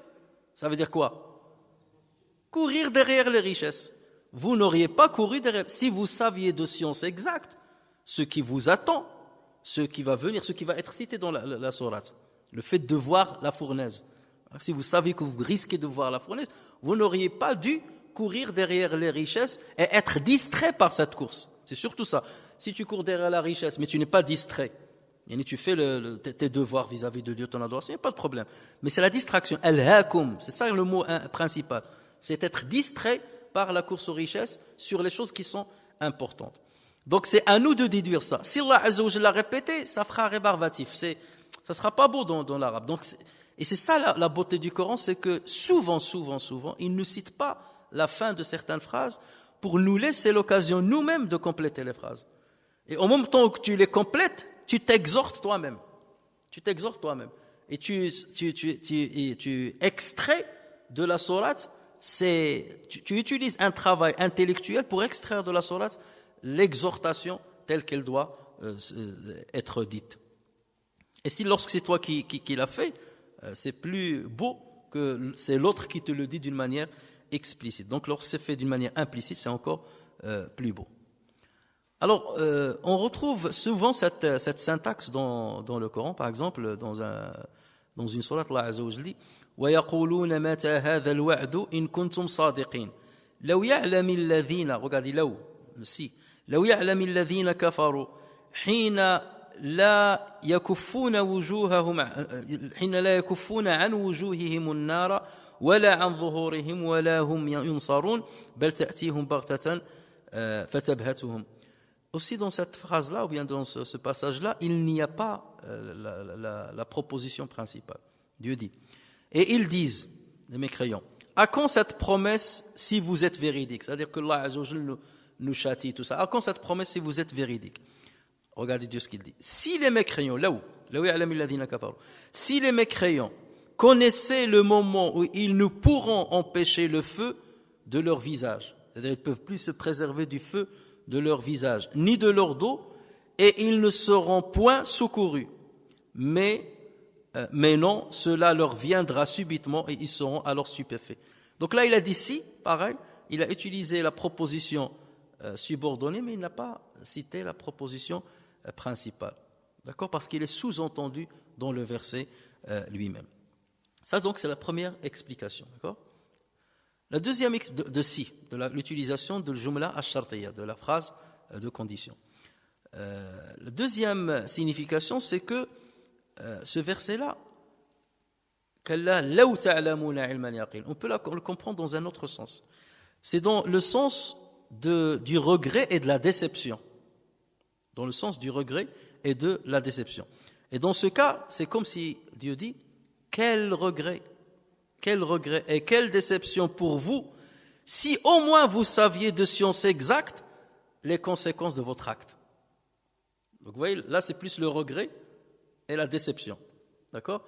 Ça veut dire quoi? Courir derrière les richesses. Vous n'auriez pas couru derrière. Si vous saviez de science exacte, ce qui vous attend, ce qui va venir, ce qui va être cité dans la sourate, le fait de voir la fournaise. Si vous savez que vous risquez de voir la fournaise, vous n'auriez pas dû courir derrière les richesses et être distrait par cette course. C'est surtout ça. Si tu cours derrière la richesse, mais tu n'es pas distrait, et tu fais tes devoirs vis-à-vis de Dieu, ton adoration, il n'y a pas de problème. Mais c'est la distraction. Al-hakum, c'est ça le mot principal. C'est être distrait par la course aux richesses sur les choses qui sont importantes. Donc c'est à nous de déduire ça. Si Allah Azza wa Jalla l'a répété, ça fera rébarbatif. Ça ne sera pas beau dans l'arabe. Donc, et c'est ça la beauté du Coran, c'est que souvent, il ne cite pas la fin de certaines phrases pour nous laisser l'occasion nous-mêmes de compléter les phrases. Et en même temps que tu les complètes, tu t'exhortes toi-même. Et tu extrais de la sourate, tu utilises un travail intellectuel pour extraire de la sourate l'exhortation telle qu'elle doit être dite. Et si lorsque c'est toi qui l'as fait, c'est plus beau que c'est l'autre qui te le dit d'une manière explicite. Donc lorsque c'est fait d'une manière implicite, c'est encore plus beau. Alors, on retrouve souvent cette syntaxe dans le Coran. Par exemple, dans une sourate, Allah Azza wa Jalla dit وَيَقُولُونَ مَتَى هَذَا الْوَعْدُ إِن كُنتُمْ صَادِقِينَ لَوْ يَعْلَمِ الَّذِينَ regardez لو يعلم الذين كفروا حين لا يكفون عن وجوههم النار ولا عن ظهورهم ولا هم ينصرون بل تأتيهم بغتة فتبهتهم. Aussi dans cette phrase-là, ou bien dans ce passage-là, il n'y a pas la proposition principale. Dieu dit. Et ils disent, les mécréants, à quand cette promesse si vous êtes véridique? C'est-à-dire que Allah Azza wa Jalla nous châtie, tout ça. À quand cette promesse si vous êtes véridique? Regardez Dieu ce qu'il dit. Si les mécréants, si les mécréants connaissaient le moment où ils ne pourront empêcher le feu de leur visage, c'est-à-dire ils ne peuvent plus se préserver du feu de leur visage, ni de leur dos, et ils ne seront point secourus. Mais non, cela leur viendra subitement et ils seront alors stupéfaits. Donc là, il a dit si, pareil, il a utilisé la proposition subordonnée, mais il n'a pas cité la proposition principale. D'accord? Parce qu'il est sous-entendu dans le verset lui-même. Ça, donc, c'est la première explication. D'accord? La deuxième de l'utilisation de l'jumla ash-shartiyya, de la phrase de condition. La deuxième signification, c'est que ce verset-là, on peut le comprendre dans un autre sens. C'est dans le sens du regret et de la déception. Dans le sens du regret et de la déception. Et dans ce cas, c'est comme si Dieu dit, quel regret et quelle déception pour vous, si au moins vous saviez de science exacte les conséquences de votre acte. Donc vous voyez, là c'est plus le regret et la déception. D'accord?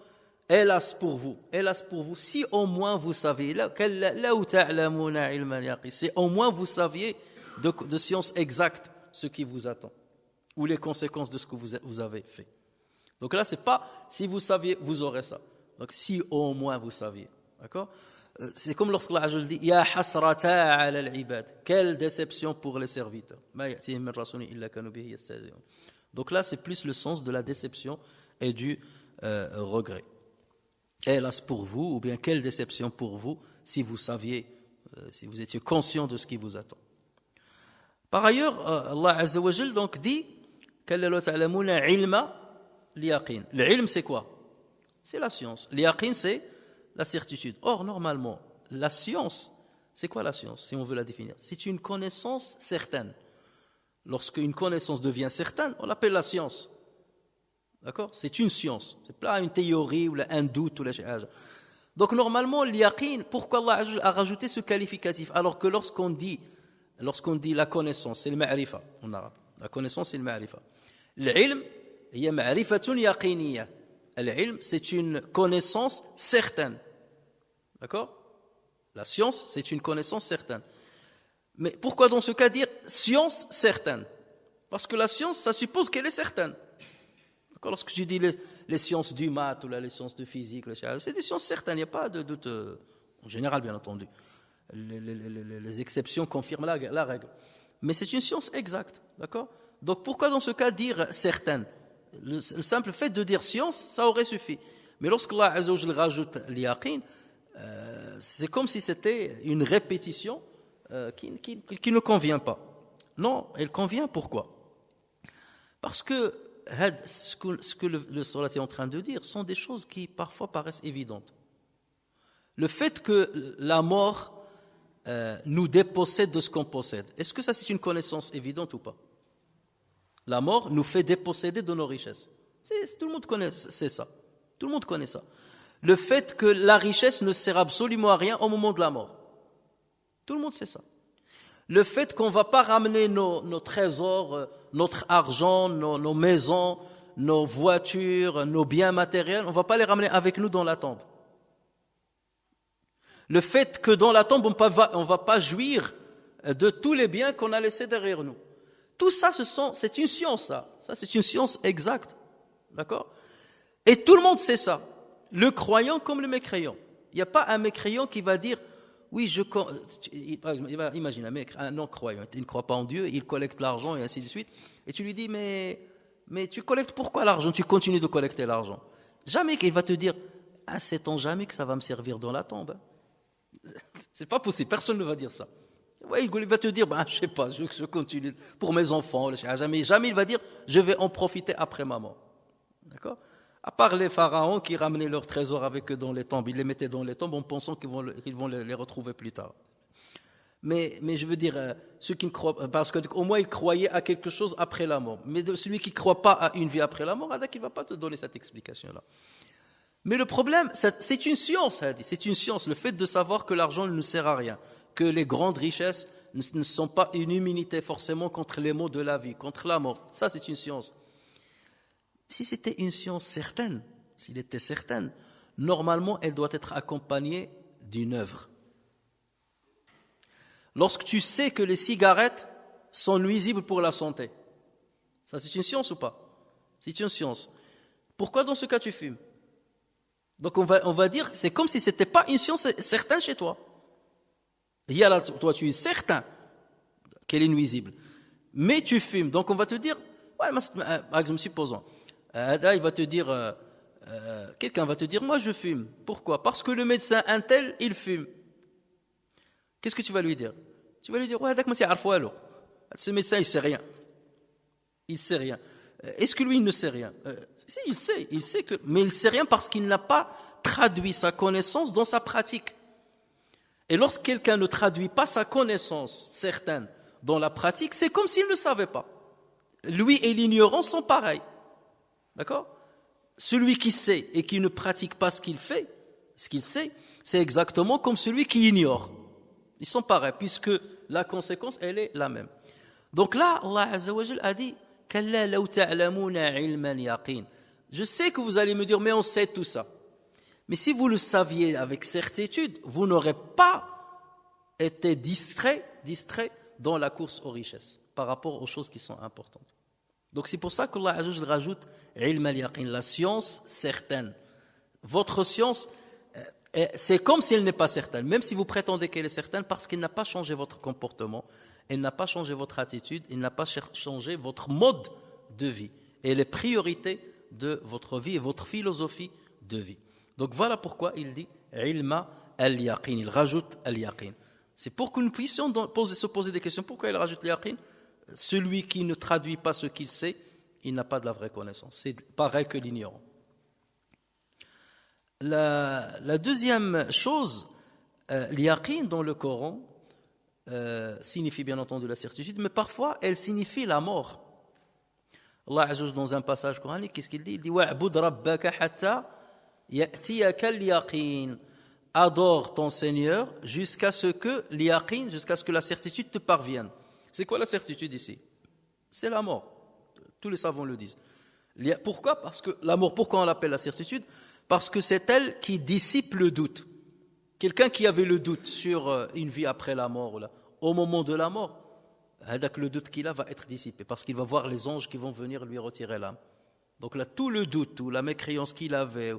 Hélas pour vous, si au moins vous saviez, si au moins vous saviez de science exacte ce qui vous attend, ou les conséquences de ce que vous avez fait. Donc là, c'est pas si vous saviez, vous aurez ça. Donc si au moins vous saviez. D'accord? C'est comme lorsque Allah dit Ya hasrata ala al-ibad. Quelle déception pour les serviteurs. Donc là, c'est plus le sens de la déception et du regret. Hélas pour vous, ou bien quelle déception pour vous, si vous saviez, si vous étiez conscient de ce qui vous attend. Par ailleurs, Allah Azza wa Jal donc dit L'ilm, c'est quoi? C'est la science. L'yaqin, c'est la certitude. Or, normalement, la science, c'est quoi la science, si on veut la définir? C'est une connaissance certaine. Lorsqu'une connaissance devient certaine, on l'appelle la science. D'accord? C'est une science. Ce n'est pas une théorie ou un doute. Donc, normalement, l'yaqin, pourquoi Allah a rajouté ce qualificatif? Alors que lorsqu'on dit la connaissance, c'est le ma'rifa en arabe. La connaissance, c'est le ma'rifa. L'ilm, il y a ma'rifatun yaqiniyya. L'ilm, c'est une connaissance certaine. D'accord? La science, c'est une connaissance certaine. Mais pourquoi dans ce cas dire science certaine? Parce que la science, ça suppose qu'elle est certaine. D'accord? Lorsque je dis les sciences du maths ou les sciences de physique, c'est des sciences certaines, il n'y a pas de doute, en général bien entendu. Les exceptions confirment la règle. Mais c'est une science exacte. D'accord? Donc pourquoi dans ce cas dire certaine? Le simple fait de dire science, ça aurait suffi. Mais lorsque Allah Azza wa Jal rajoute l'yaqin, c'est comme si c'était une répétition qui ne convient pas. Non, elle convient. Pourquoi? Parce que ce que le surat est en train de dire sont des choses qui parfois paraissent évidentes. Le fait que la mort nous dépossède de ce qu'on possède, est-ce que ça c'est une connaissance évidente ou pas? La mort nous fait déposséder de nos richesses. Tout le monde connaît ça. Tout le monde connaît ça. Le fait que la richesse ne sert absolument à rien au moment de la mort. Tout le monde sait ça. Le fait qu'on ne va pas ramener nos trésors, notre argent, nos maisons, nos voitures, nos biens matériels, on ne va pas les ramener avec nous dans la tombe. Le fait que dans la tombe, on ne va pas jouir de tous les biens qu'on a laissés derrière nous. Tout ça, c'est une science, ça. Ça, c'est une science exacte. D'accord? Et tout le monde sait ça. Le croyant comme le mécréant. Il n'y a pas un mécréant qui va dire, oui, imagine un non-croyant, il ne croit pas en Dieu, il collecte l'argent et ainsi de suite. Et tu lui dis, mais tu collectes pourquoi l'argent? Tu continues de collecter l'argent. Jamais qu'il va te dire, sait-on jamais que ça va me servir dans la tombe? C'est pas possible, personne ne va dire ça. Ouais, il va te dire, je sais pas, je continue pour mes enfants. Jamais il va dire, je vais en profiter après ma mort. D'accord? À part les pharaons qui ramenaient leurs trésors avec eux dans les tombes, ils les mettaient dans les tombes en pensant qu'ils vont les retrouver plus tard. Mais je veux dire, ceux qui ne croient pas, parce qu'au moins ils croyaient à quelque chose après la mort. Mais celui qui ne croit pas à une vie après la mort, il ne va pas te donner cette explication-là. Mais le problème, c'est une science, c'est une science, le fait de savoir que l'argent ne nous sert à rien, que les grandes richesses ne sont pas une immunité forcément contre les maux de la vie, contre la mort. Ça, c'est une science. Si c'était une science certaine, s'il était certaine, normalement, elle doit être accompagnée d'une œuvre. Lorsque tu sais que les cigarettes sont nuisibles pour la santé, ça c'est une science ou pas? C'est une science. Pourquoi dans ce cas tu fumes? Donc on va dire, c'est comme si ce n'était pas une science certaine chez toi. Toi, tu es certain qu'elle est nuisible. Mais tu fumes. Donc, on va te dire, ouais, par exemple, supposons, il va te dire, quelqu'un va te dire, moi, je fume. Pourquoi? Parce que le médecin, un tel, il fume. Qu'est-ce que tu vas lui dire? Tu vas lui dire, ouais, d'accord, ce médecin, il sait rien. Il sait rien. Est-ce que lui, il ne sait rien? Si, il sait que, mais il sait rien parce qu'il n'a pas traduit sa connaissance dans sa pratique. Et lorsque quelqu'un ne traduit pas sa connaissance certaine dans la pratique, c'est comme s'il ne savait pas. Lui et l'ignorant sont pareils. D'accord? Celui qui sait et qui ne pratique pas ce qu'il fait, ce qu'il sait, c'est exactement comme celui qui ignore. Ils sont pareils, puisque la conséquence, elle est la même. Donc là, Allah Azza wa Jal a dit, Kalla law ta'lamuna ilman yaqin. Je sais que vous allez me dire, mais on sait tout ça. Mais si vous le saviez avec certitude, vous n'aurez pas été distrait dans la course aux richesses par rapport aux choses qui sont importantes. Donc c'est pour ça qu'Allah Azza wa Jal rajoute ilm al-yaqin, la science certaine. Votre science, c'est comme si elle n'est pas certaine, même si vous prétendez qu'elle est certaine, parce qu'elle n'a pas changé votre comportement, elle n'a pas changé votre attitude, elle n'a pas changé votre mode de vie et les priorités de votre vie et votre philosophie de vie. Donc voilà pourquoi il dit ilma al-yaqin, il rajoute al-yaqin. C'est pour que nous puissions se poser des questions. Pourquoi il rajoute al-yaqin? Celui qui ne traduit pas ce qu'il sait, il n'a pas de la vraie connaissance. C'est pareil que l'ignorant. La deuxième chose, l'yaqin dans le Coran signifie bien entendu la certitude, mais parfois elle signifie la mort. Allah Azza wa Jalla dans un passage coranique, qu'est-ce qu'il dit? Il dit wa'bud rabbaka hatta ya'tiyaka al-yaqin. Adore ton Seigneur jusqu'à ce que l'yaqin, jusqu'à ce que la certitude te parvienne. C'est quoi la certitude ici? C'est la mort. Tous les savants le disent. Pourquoi? Parce que la mort, pourquoi on l'appelle la certitude? Parce que c'est elle qui dissipe le doute. Quelqu'un qui avait le doute sur une vie après la mort, au moment de la mort, le doute qu'il a va être dissipé parce qu'il va voir les anges qui vont venir lui retirer l'âme. Donc là, tout le doute ou la mécréance qu'il avait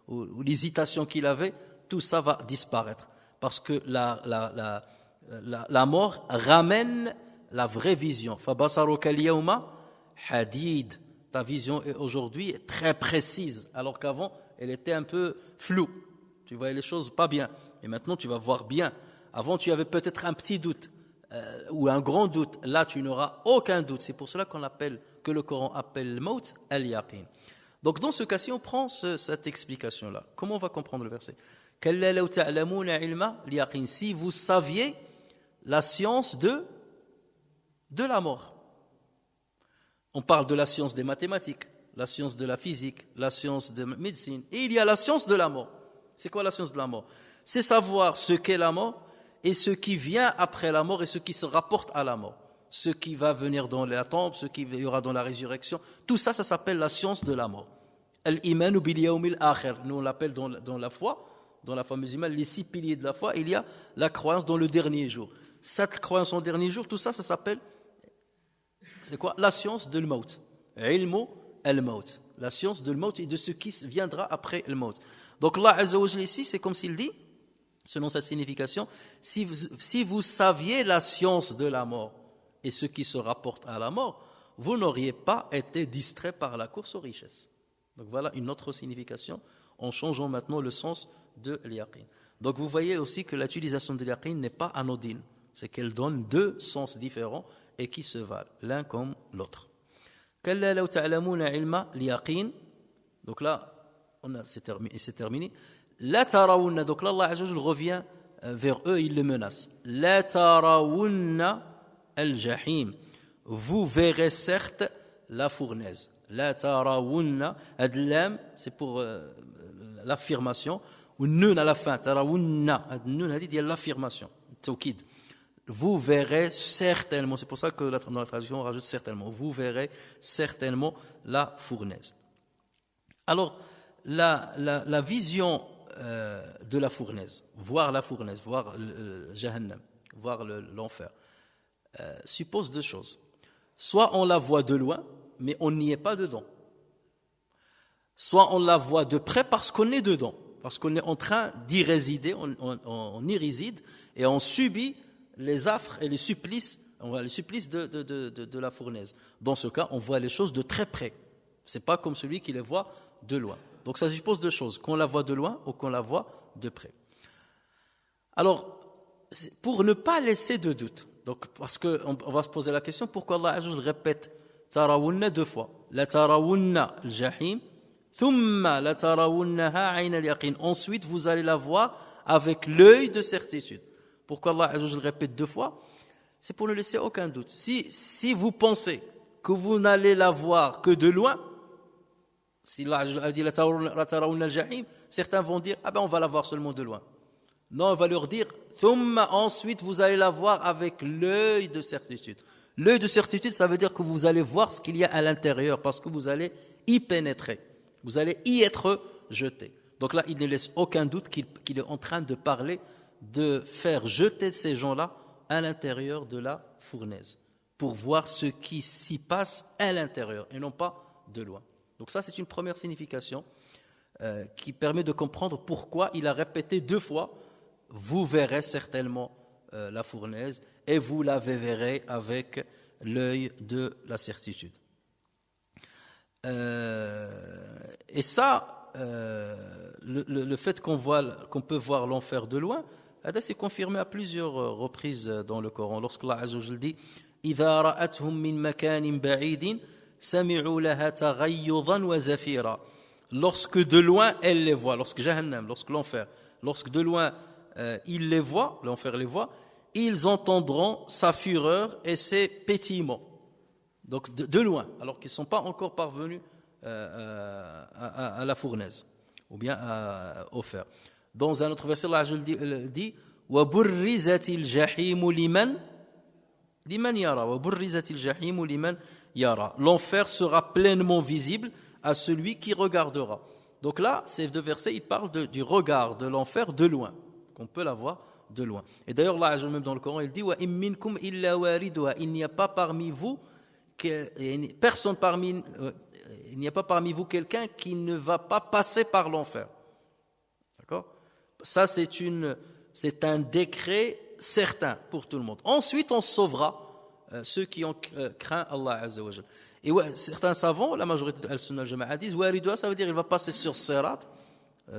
ou l'hésitation qu'il avait, tout ça va disparaître parce que la mort ramène la vraie vision. Fabasaruka al-yawma hadid. Ta vision est aujourd'hui très précise, alors qu'avant, elle était un peu floue. Tu voyais les choses pas bien. Et maintenant, tu vas voir bien. Avant, tu avais peut-être un petit doute ou un grand doute. Là, tu n'auras aucun doute. C'est pour cela que le Coran appelle le maut al-yaqin. Donc, dans ce cas-ci, on prend cette explication-là. Comment on va comprendre le verset? Kalla law ta'lamuna ilma al-yaqin. Si vous saviez la science de la mort. On parle de la science des mathématiques, la science de la physique, la science de la médecine. Et il y a la science de la mort. C'est quoi la science de la mort? C'est savoir ce qu'est la mort et ce qui vient après la mort et ce qui se rapporte à la mort. Ce qui va venir dans la tombe, ce qui y aura dans la résurrection. Tout ça, ça s'appelle la science de la mort. Al-imanu bil yawmil akhir. Nous, on l'appelle dans la foi, dans la foi musulmane, les 6 piliers de la foi, il y a la croyance dans le dernier jour. Cette croyance en dernier jour, tout ça, ça s'appelle, c'est quoi? La science de l'maut. Ilmu al-maut. La science de l'maut et de ce qui viendra après le maut. Donc Allah Azza wa Jalla ici, c'est comme s'il dit, selon cette signification, si vous saviez la science de la mort et ce qui se rapporte à la mort, vous n'auriez pas été distrait par la course aux richesses. Donc voilà une autre signification en changeant maintenant le sens de l'yaqin. Donc vous voyez aussi que l'utilisation de l'yaqin n'est pas anodine, c'est qu'elle donne 2 sens différents et qui se valent, l'un comme l'autre. Kalla law ta'lamuna ilma l'yaqin. Donc là, c'est terminé. La tarawunna, donc là, Allah Azza wa Jalla revient vers eux, il les menace. La tarawunna al-jahim. Vous verrez certes la fournaise. La tarawunna, ad-lam, c'est pour l'affirmation. Ou nun à la fin, tarawunna, ad-nun, il y a l'affirmation, tawkid. Vous verrez certainement, c'est pour ça que dans la traduction on rajoute certainement, vous verrez certainement la fournaise. Alors, la vision de la fournaise, voir Jahannam, voir l'enfer, suppose 2 choses. Soit on la voit de loin, mais on n'y est pas dedans. Soit on la voit de près parce qu'on est dedans. parce qu'on est en train d'y résider, on y réside, et on subit les affres et les supplices de la fournaise. Dans ce cas, on voit les choses de très près. Ce n'est pas comme celui qui les voit de loin. Donc ça suppose deux choses, qu'on la voit de loin ou qu'on la voit de près. Alors, pour ne pas laisser de doute, donc parce qu'on va se poser la question, pourquoi Allah Azza wa Jalla répète tarawunna deux fois, la tarawunna al-jahim, thumma la tarawunnaha ayn al-yaqin, ensuite vous allez la voir avec l'œil de certitude. Pourquoi Allah Azza wa Jalla répète deux fois? C'est pour ne laisser aucun doute. Si vous pensez que vous n'allez la voir que de loin, si Allah a dit la tarawunna al-jahim, certains vont dire on va la voir seulement de loin. Non, on va leur dire thumma, ensuite vous allez la voir avec l'œil de certitude. L'œil de certitude, ça veut dire que vous allez voir ce qu'il y a à l'intérieur, parce que vous allez y pénétrer, vous allez y être jeté. Donc là, il ne laisse aucun doute qu'il est en train de parler de faire jeter ces gens-là à l'intérieur de la fournaise, pour voir ce qui s'y passe à l'intérieur et non pas de loin. Donc ça, c'est une première signification qui permet de comprendre pourquoi il a répété deux fois. Vous verrez certainement la fournaise et vous la verrez avec l'œil de la certitude. Et ça, le fait qu'on peut voir l'enfer de loin, c'est confirmé à plusieurs reprises dans le Coran. Lorsque Allah Azza wa Jalla dit إِذَا رَأَتْهُمْ مِنْ مَكَانٍ بَعِيدٍ سَمِعُوا لَهَا تَغَيُّظًا وَزَفِيرًا. Lorsque de loin elle les voit, lorsque Jahannam, lorsque l'enfer, lorsque de loin ils les voient, l'enfer les voit, ils entendront sa fureur et ses pétillements. Donc de loin, alors qu'ils ne sont pas encore parvenus à la fournaise ou bien au fer. Dans un autre verset, Allah dit وَبُرِّزَتِ الْجَحِيمُ لِمَنْ يَرَى وَبُرِّزَتِ الْجَحِيمُ لِمَنْ يَرَى. L'enfer sera pleinement visible à celui qui regardera. Donc là, ces deux versets, ils parlent du regard de l'enfer de loin, qu'on peut la voir de loin. Et d'ailleurs, là, même dans le Coran, il dit وَإِن مِّنكُمْ إِلَّا وَارِدُهَا. Il n'y a pas parmi vous quelqu'un qui ne va pas passer par l'enfer. D'accord? Ça, c'est un décret certain pour tout le monde. Ensuite, on sauvera ceux qui ont craint Allah Azza wa Jalla. Et certains savants, la majorité de Al-Sunnah al-Jama'a disent Waridua, ça veut dire qu'il va passer sur Sirat,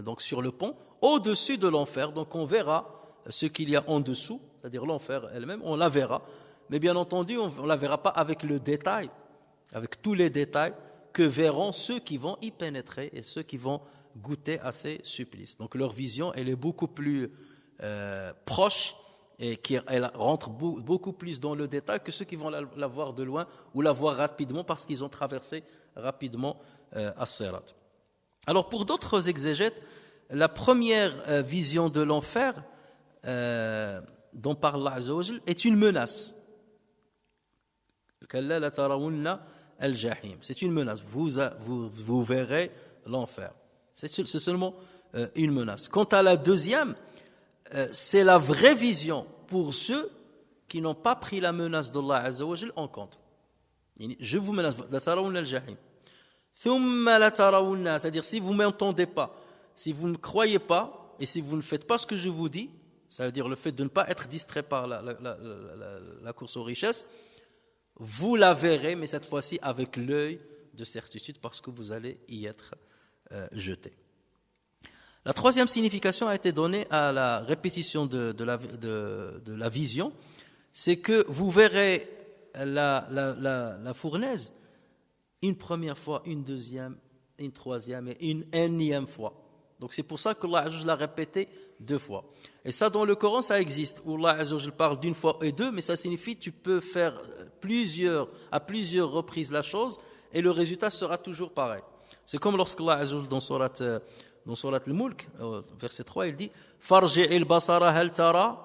donc sur le pont, au-dessus de l'enfer. Donc on verra ce qu'il y a en dessous, c'est-à-dire l'enfer elle-même, on la verra. Mais bien entendu, on ne la verra pas avec le détail, avec tous les détails que verront ceux qui vont y pénétrer et ceux qui vont goûter à ces supplices. Donc leur vision, elle est beaucoup plus proche et elle rentre beaucoup plus dans le détail que ceux qui vont la voir de loin ou la voir rapidement parce qu'ils ont traversé rapidement As-Sirat. Alors pour d'autres exégètes, la première vision de l'enfer dont parle Allah Azza wa Jal est une menace. C'est une menace. Vous verrez l'enfer. C'est seulement une menace. Quant à la deuxième, c'est la vraie vision pour ceux qui n'ont pas pris la menace d'Allah Azza wa Jal en compte. Je vous menace, c'est-à-dire si vous ne m'entendez pas, si vous ne croyez pas et si vous ne faites pas ce que je vous dis, ça veut dire le fait de ne pas être distrait par la course aux richesses, vous la verrez, mais cette fois-ci avec l'œil de certitude parce que vous allez y être jeté. La troisième signification a été donnée à la répétition de la vision, c'est que vous verrez la fournaise une première fois, une deuxième, une troisième et une énième fois. Donc c'est pour ça que Allah l'a répété deux fois. Et ça dans le Coran ça existe, où Allah parle d'une fois et deux, mais ça signifie que tu peux faire à plusieurs reprises la chose et le résultat sera toujours pareil. C'est comme lorsque Allah dans Surat Al-Mulk, verset 3, il dit فَارْجِعِ الْبَصَرَ هَلْ تَرَى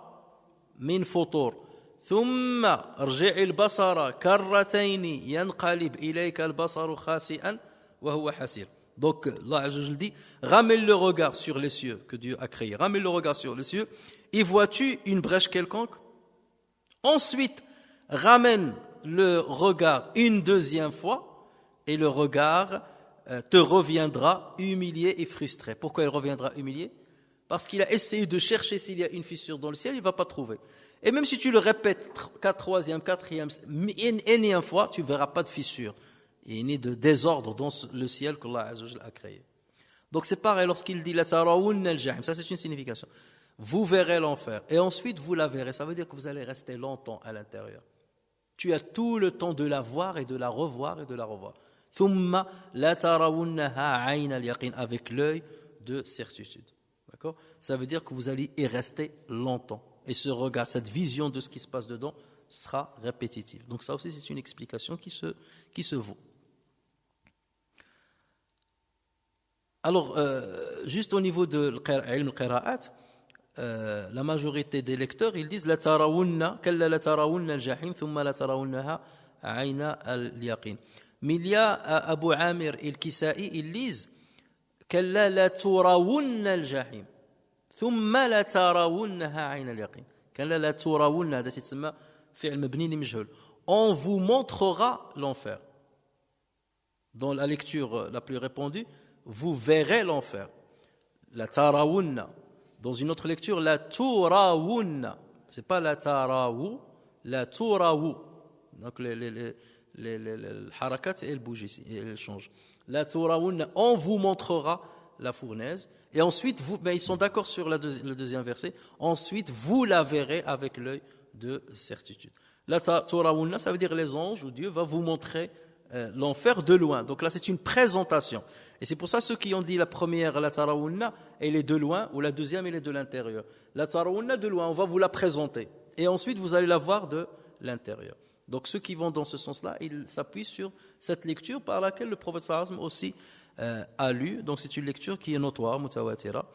مِنْ فُطُورٍ ثُمَّ ارْجِعِ الْبَصَرَ كَرَّتَيْنِ يَنْقَلِبْ إِلَيْكَ الْبَصَرُ خَاسِئًا وَهُوَ حَسِيرٌ. Donc Allah dit ramène le regard sur les cieux que Dieu a créés, ramène le regard sur les cieux, y vois-tu une brèche quelconque? Ensuite ramène le regard une deuxième fois et le regard te reviendra humilié et frustré. Pourquoi il reviendra humilié? Parce qu'il a essayé de chercher s'il y a une fissure dans le ciel, il ne va pas trouver. Et même si tu le répètes troisième, quatrième, énième fois, tu ne verras pas de fissure. Il y a ni de désordre dans le ciel qu'Allah Azza wa Jalla a créé. Donc c'est pareil lorsqu'il dit la tarawunna al-jahim, ça c'est une signification. Vous verrez l'enfer et ensuite vous la verrez. Ça veut dire que vous allez rester longtemps à l'intérieur. Tu as tout le temps de la voir et de la revoir et de la revoir. Thumma la tarawunnaha ayn al-yaqin, avec l'œil de certitude. D'accord? Ça veut dire que vous allez y rester longtemps. Et ce regard, cette vision de ce qui se passe dedans sera répétitive. Donc ça aussi c'est une explication qui se vaut. Alors, juste au niveau de l'qira'at, la majorité des lecteurs, ils disent la tarawunna, kalla la tarawunna al-jahim, thumma la tarawunnaha ayna al-yaqin. Mais il y a Abu Amir et al-Kisa'i, ils lisent kalla la turawunna al-jahim, thumma la tarawunnaha ayna al-yaqin. Kalla la turawunna, هذا يتسمى فعل مبني لمجهول. On vous montrera l'enfer. Dans la lecture la plus répandue, vous verrez l'enfer. La tarawunna. Dans une autre lecture, la turawunna. C'est pas la tarawu, la turawu. Donc les harakat, elles bougent ici, elles changent. La turawunna, on vous montrera la fournaise. Et ensuite, ils sont d'accord sur le deuxième verset. Ensuite, vous la verrez avec l'œil de certitude. La turawunna, ça veut dire les anges, ou Dieu va vous montrer l'enfer de loin. Donc là, c'est une présentation. Et c'est pour ça ceux qui ont dit la première, la tarawunna, elle est de loin, ou la deuxième, elle est de l'intérieur. La tarawunna de loin, on va vous la présenter. Et ensuite, vous allez la voir de l'intérieur. Donc ceux qui vont dans ce sens-là, ils s'appuient sur cette lecture par laquelle le prophète sallallahu alayhi wa sallam aussi a lu. Donc c'est une lecture qui est notoire, mutawatira,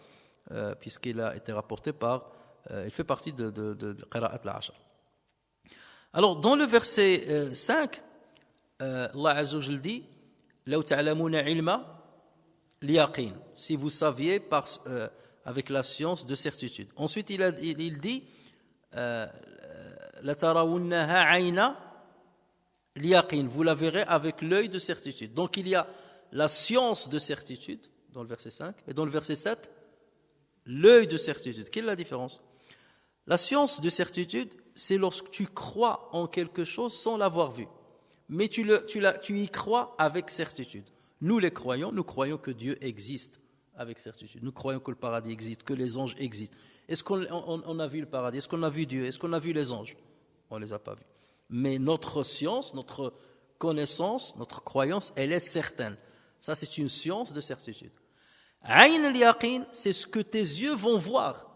puisqu'il a été rapporté par, il fait partie de qira'at al-ashar. Alors dans le verset 5, Allah Azza wa Jalla dit law ta'lamuna ilma l'yaqin, si vous saviez avec la science de certitude. Ensuite il dit la tarawunnaha ayna l'yaqin, vous la verrez avec l'œil de certitude. Donc il y a la science de certitude dans le verset 5 et dans le verset 7 l'œil de certitude. Quelle est la différence? La science de certitude, c'est lorsque tu crois en quelque chose sans l'avoir vu, mais tu y crois avec certitude. Nous les croyants, nous croyons que Dieu existe avec certitude. Nous croyons que le paradis existe, que les anges existent. Est-ce qu'on a vu le paradis? Est-ce qu'on a vu Dieu? Est-ce qu'on a vu les anges? On ne les a pas vus. Mais notre science, notre connaissance, notre croyance, elle est certaine. Ça, c'est une science de certitude. Ayn al-yaqin, c'est ce que tes yeux vont voir.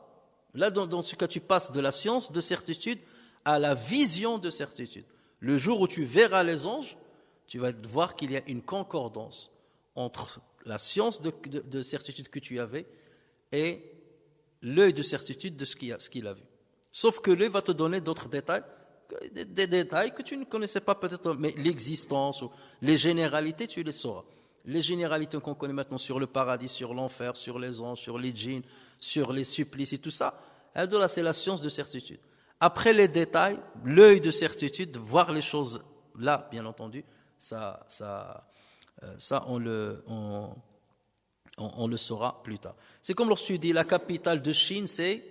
Là, dans ce cas, tu passes de la science de certitude à la vision de certitude. Le jour où tu verras les anges, tu vas voir qu'il y a une concordance entre la science de certitude que tu avais et l'œil de certitude de ce qu'il a vu. Sauf que l'œil va te donner d'autres détails, des détails que tu ne connaissais pas peut-être, mais l'existence ou les généralités, tu les sauras. Les généralités qu'on connaît maintenant sur le paradis, sur l'enfer, sur les anges, sur les djinns, sur les supplices et tout ça, c'est la science de certitude. Après les détails, l'œil de certitude, voir les choses là, bien entendu, ça on le saura plus tard. C'est comme lorsque tu dis la capitale de Chine, c'est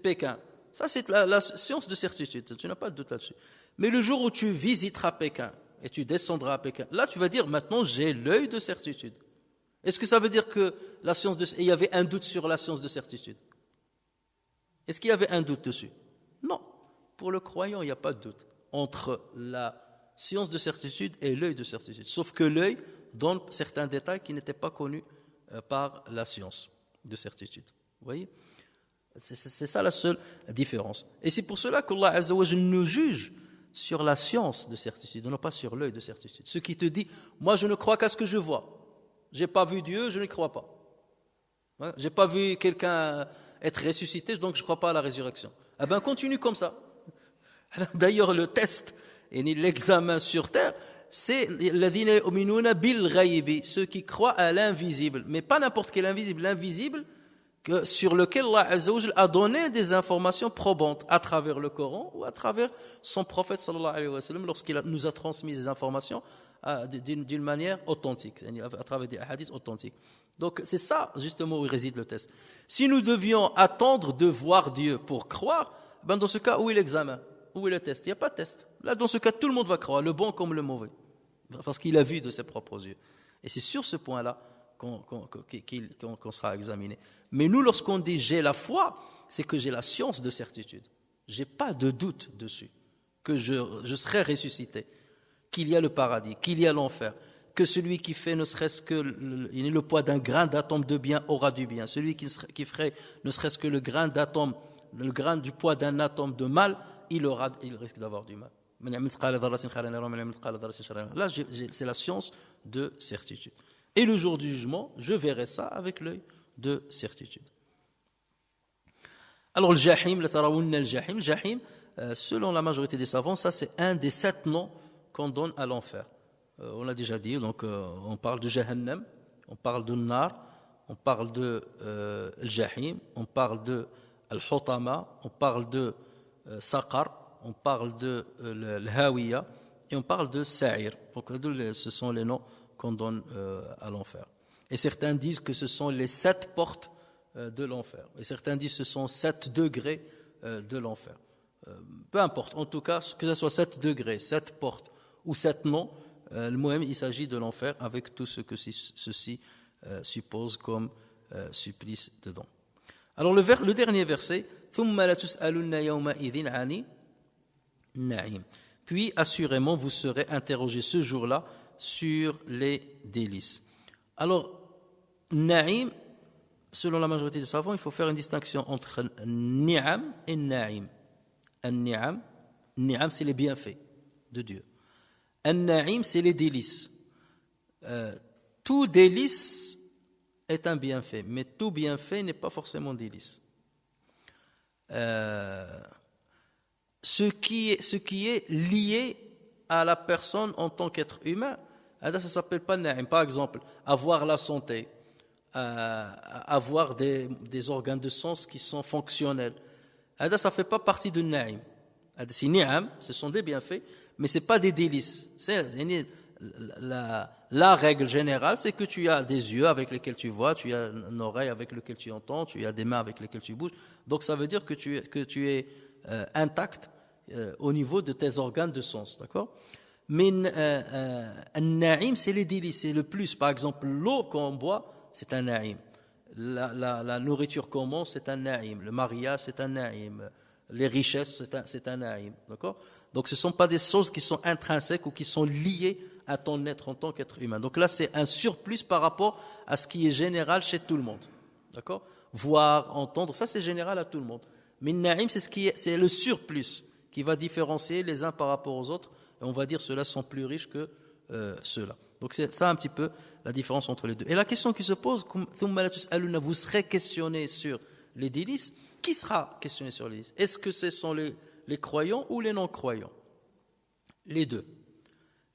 Pékin. Ça, c'est la science de certitude, tu n'as pas de doute là-dessus. Mais le jour où tu visiteras Pékin et tu descendras à Pékin, là, tu vas dire, maintenant, j'ai l'œil de certitude. Est-ce que ça veut dire que il y avait un doute sur la science de certitude? Est-ce qu'il y avait un doute dessus? Non. Pour le croyant, il n'y a pas de doute entre la science de certitude et l'œil de certitude. Sauf que l'œil donne certains détails qui n'étaient pas connus par la science de certitude. Vous voyez? C'est ça la seule différence. Et c'est pour cela qu'Allah Azza wa Jalla nous juge sur la science de certitude, non pas sur l'œil de certitude. Ce qui te dit, moi je ne crois qu'à ce que je vois. Je n'ai pas vu Dieu, je ne crois pas. Je n'ai pas vu quelqu'un être ressuscité, donc je ne crois pas à la résurrection. Eh bien, continue comme ça. D'ailleurs, le test et l'examen sur terre, c'est ceux qui croient à l'invisible, mais pas n'importe quel invisible, l'invisible sur lequel Allah Azza wa Jalla a donné des informations probantes à travers le Coran ou à travers son prophète sallallahu alayhi wa sallam lorsqu'il nous a transmis des informations d'une manière authentique, à travers des hadiths authentiques. Donc c'est ça justement où réside le test. Si nous devions attendre de voir Dieu pour croire, ben dans ce cas, où est l'examen? Où est le test? Il n'y a pas de test. Là, dans ce cas, tout le monde va croire, le bon comme le mauvais, parce qu'il a vu de ses propres yeux. Et c'est sur ce point-là qu'on sera examiné. Mais nous, lorsqu'on dit j'ai la foi, c'est que j'ai la science de certitude. Je n'ai pas de doute dessus, que je serai ressuscité, qu'il y a le paradis, qu'il y a l'enfer, que celui qui fait ne serait-ce que le poids d'un grain d'atome de bien aura du bien. Celui qui ferait ne serait-ce que le grain du poids d'un atome de mal, il risque d'avoir du mal. Là, c'est la science de certitude. Et le jour du jugement, je verrai ça avec l'œil de certitude. Alors, le jahim, selon la majorité des savants, ça c'est un des 7 noms qu'on donne à l'enfer. On l'a déjà dit, donc on parle de Jahannam, on parle de Nar, on parle de Jahim, on parle de Al-Hutama, on parle de Saqar, on parle de l'Hawiya et on parle de Sa'ir. Donc ce sont les noms qu'on donne à l'enfer. Et certains disent que ce sont les 7 portes de l'enfer. Et certains disent que ce sont 7 degrés de l'enfer. Peu importe, en tout cas, que ce soit 7 degrés, 7 portes ou 7 noms, le Mohem, il s'agit de l'enfer avec tout ce que ceci suppose comme supplice dedans. Alors le dernier verset, puis assurément vous serez interrogés ce jour-là sur les délices. Alors, Na'im, selon la majorité des savants, il faut faire une distinction entre Ni'am et Na'im. Ni'am, c'est les bienfaits de Dieu. An-Na'im, c'est les délices. Tout délice est un bienfait, mais tout bienfait n'est pas forcément délice. Ce qui est lié à la personne en tant qu'être humain, ça ne s'appelle pas Na'im. Par exemple, avoir la santé, avoir des organes de sens qui sont fonctionnels. Ça ne fait pas partie de Na'im. C'est Ni'am, ce sont des bienfaits, mais ce n'est pas des délices. La règle générale, c'est que tu as des yeux avec lesquels tu vois, tu as une oreille avec laquelle tu entends, tu as des mains avec lesquelles tu bouges. Donc ça veut dire que tu es intact au niveau de tes organes de sens. D'accord? Mais Na'im, c'est les délices, c'est le plus. Par exemple, l'eau qu'on boit, c'est un Na'im. La nourriture qu'on mange, c'est un Na'im. Le mariage, c'est un Na'im. Les richesses, c'est un Na'im. D'accord? Donc ce ne sont pas des choses qui sont intrinsèques ou qui sont liées à ton être en tant qu'être humain. Donc là, c'est un surplus par rapport à ce qui est général chez tout le monde. D'accord? Voir, entendre, ça c'est général à tout le monde. Mais Na'im, c'est le surplus qui va différencier les uns par rapport aux autres. Et on va dire ceux-là sont plus riches que ceux-là. Donc c'est ça un petit peu la différence entre les deux. Et la question qui se pose, vous serez questionné sur les délices. Qui sera questionné sur les délices? Est-ce que ce sont les croyants ou les non-croyants? Les deux.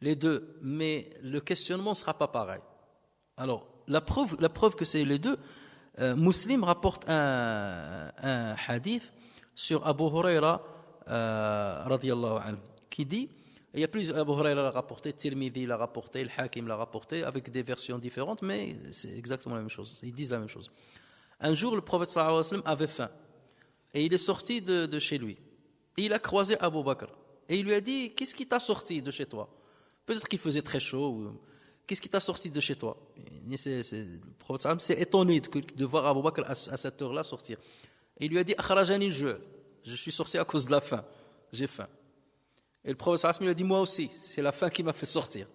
Les deux, mais le questionnement ne sera pas pareil. Alors, la preuve que c'est les deux, Muslim rapporte un hadith sur Abu Huraira radiyallahu anhu, qui dit, il y a plusieurs, Abu Huraira l'a rapporté, Tirmidhi l'a rapporté, le Hakim l'a rapporté, avec des versions différentes, mais c'est exactement la même chose, ils disent la même chose. Un jour, le prophète sallallahu alayhi wa sallam avait faim, et il est sorti de chez lui, et il a croisé Abu Bakr, et il lui a dit, qu'est-ce qui t'a sorti de chez toi? Peut-être qu'il faisait très chaud, qu'est-ce qui t'a sorti de chez toi? Le prophète sallallahu alayhi wa sallam s'est étonné de voir Abu Bakr à cette heure-là sortir. Et il lui a dit, akhrajani je suis sorti à cause de la faim, j'ai faim. Et le prophète sallallahu alayhi wa sallam lui a dit, moi aussi, c'est la faim qui m'a fait sortir.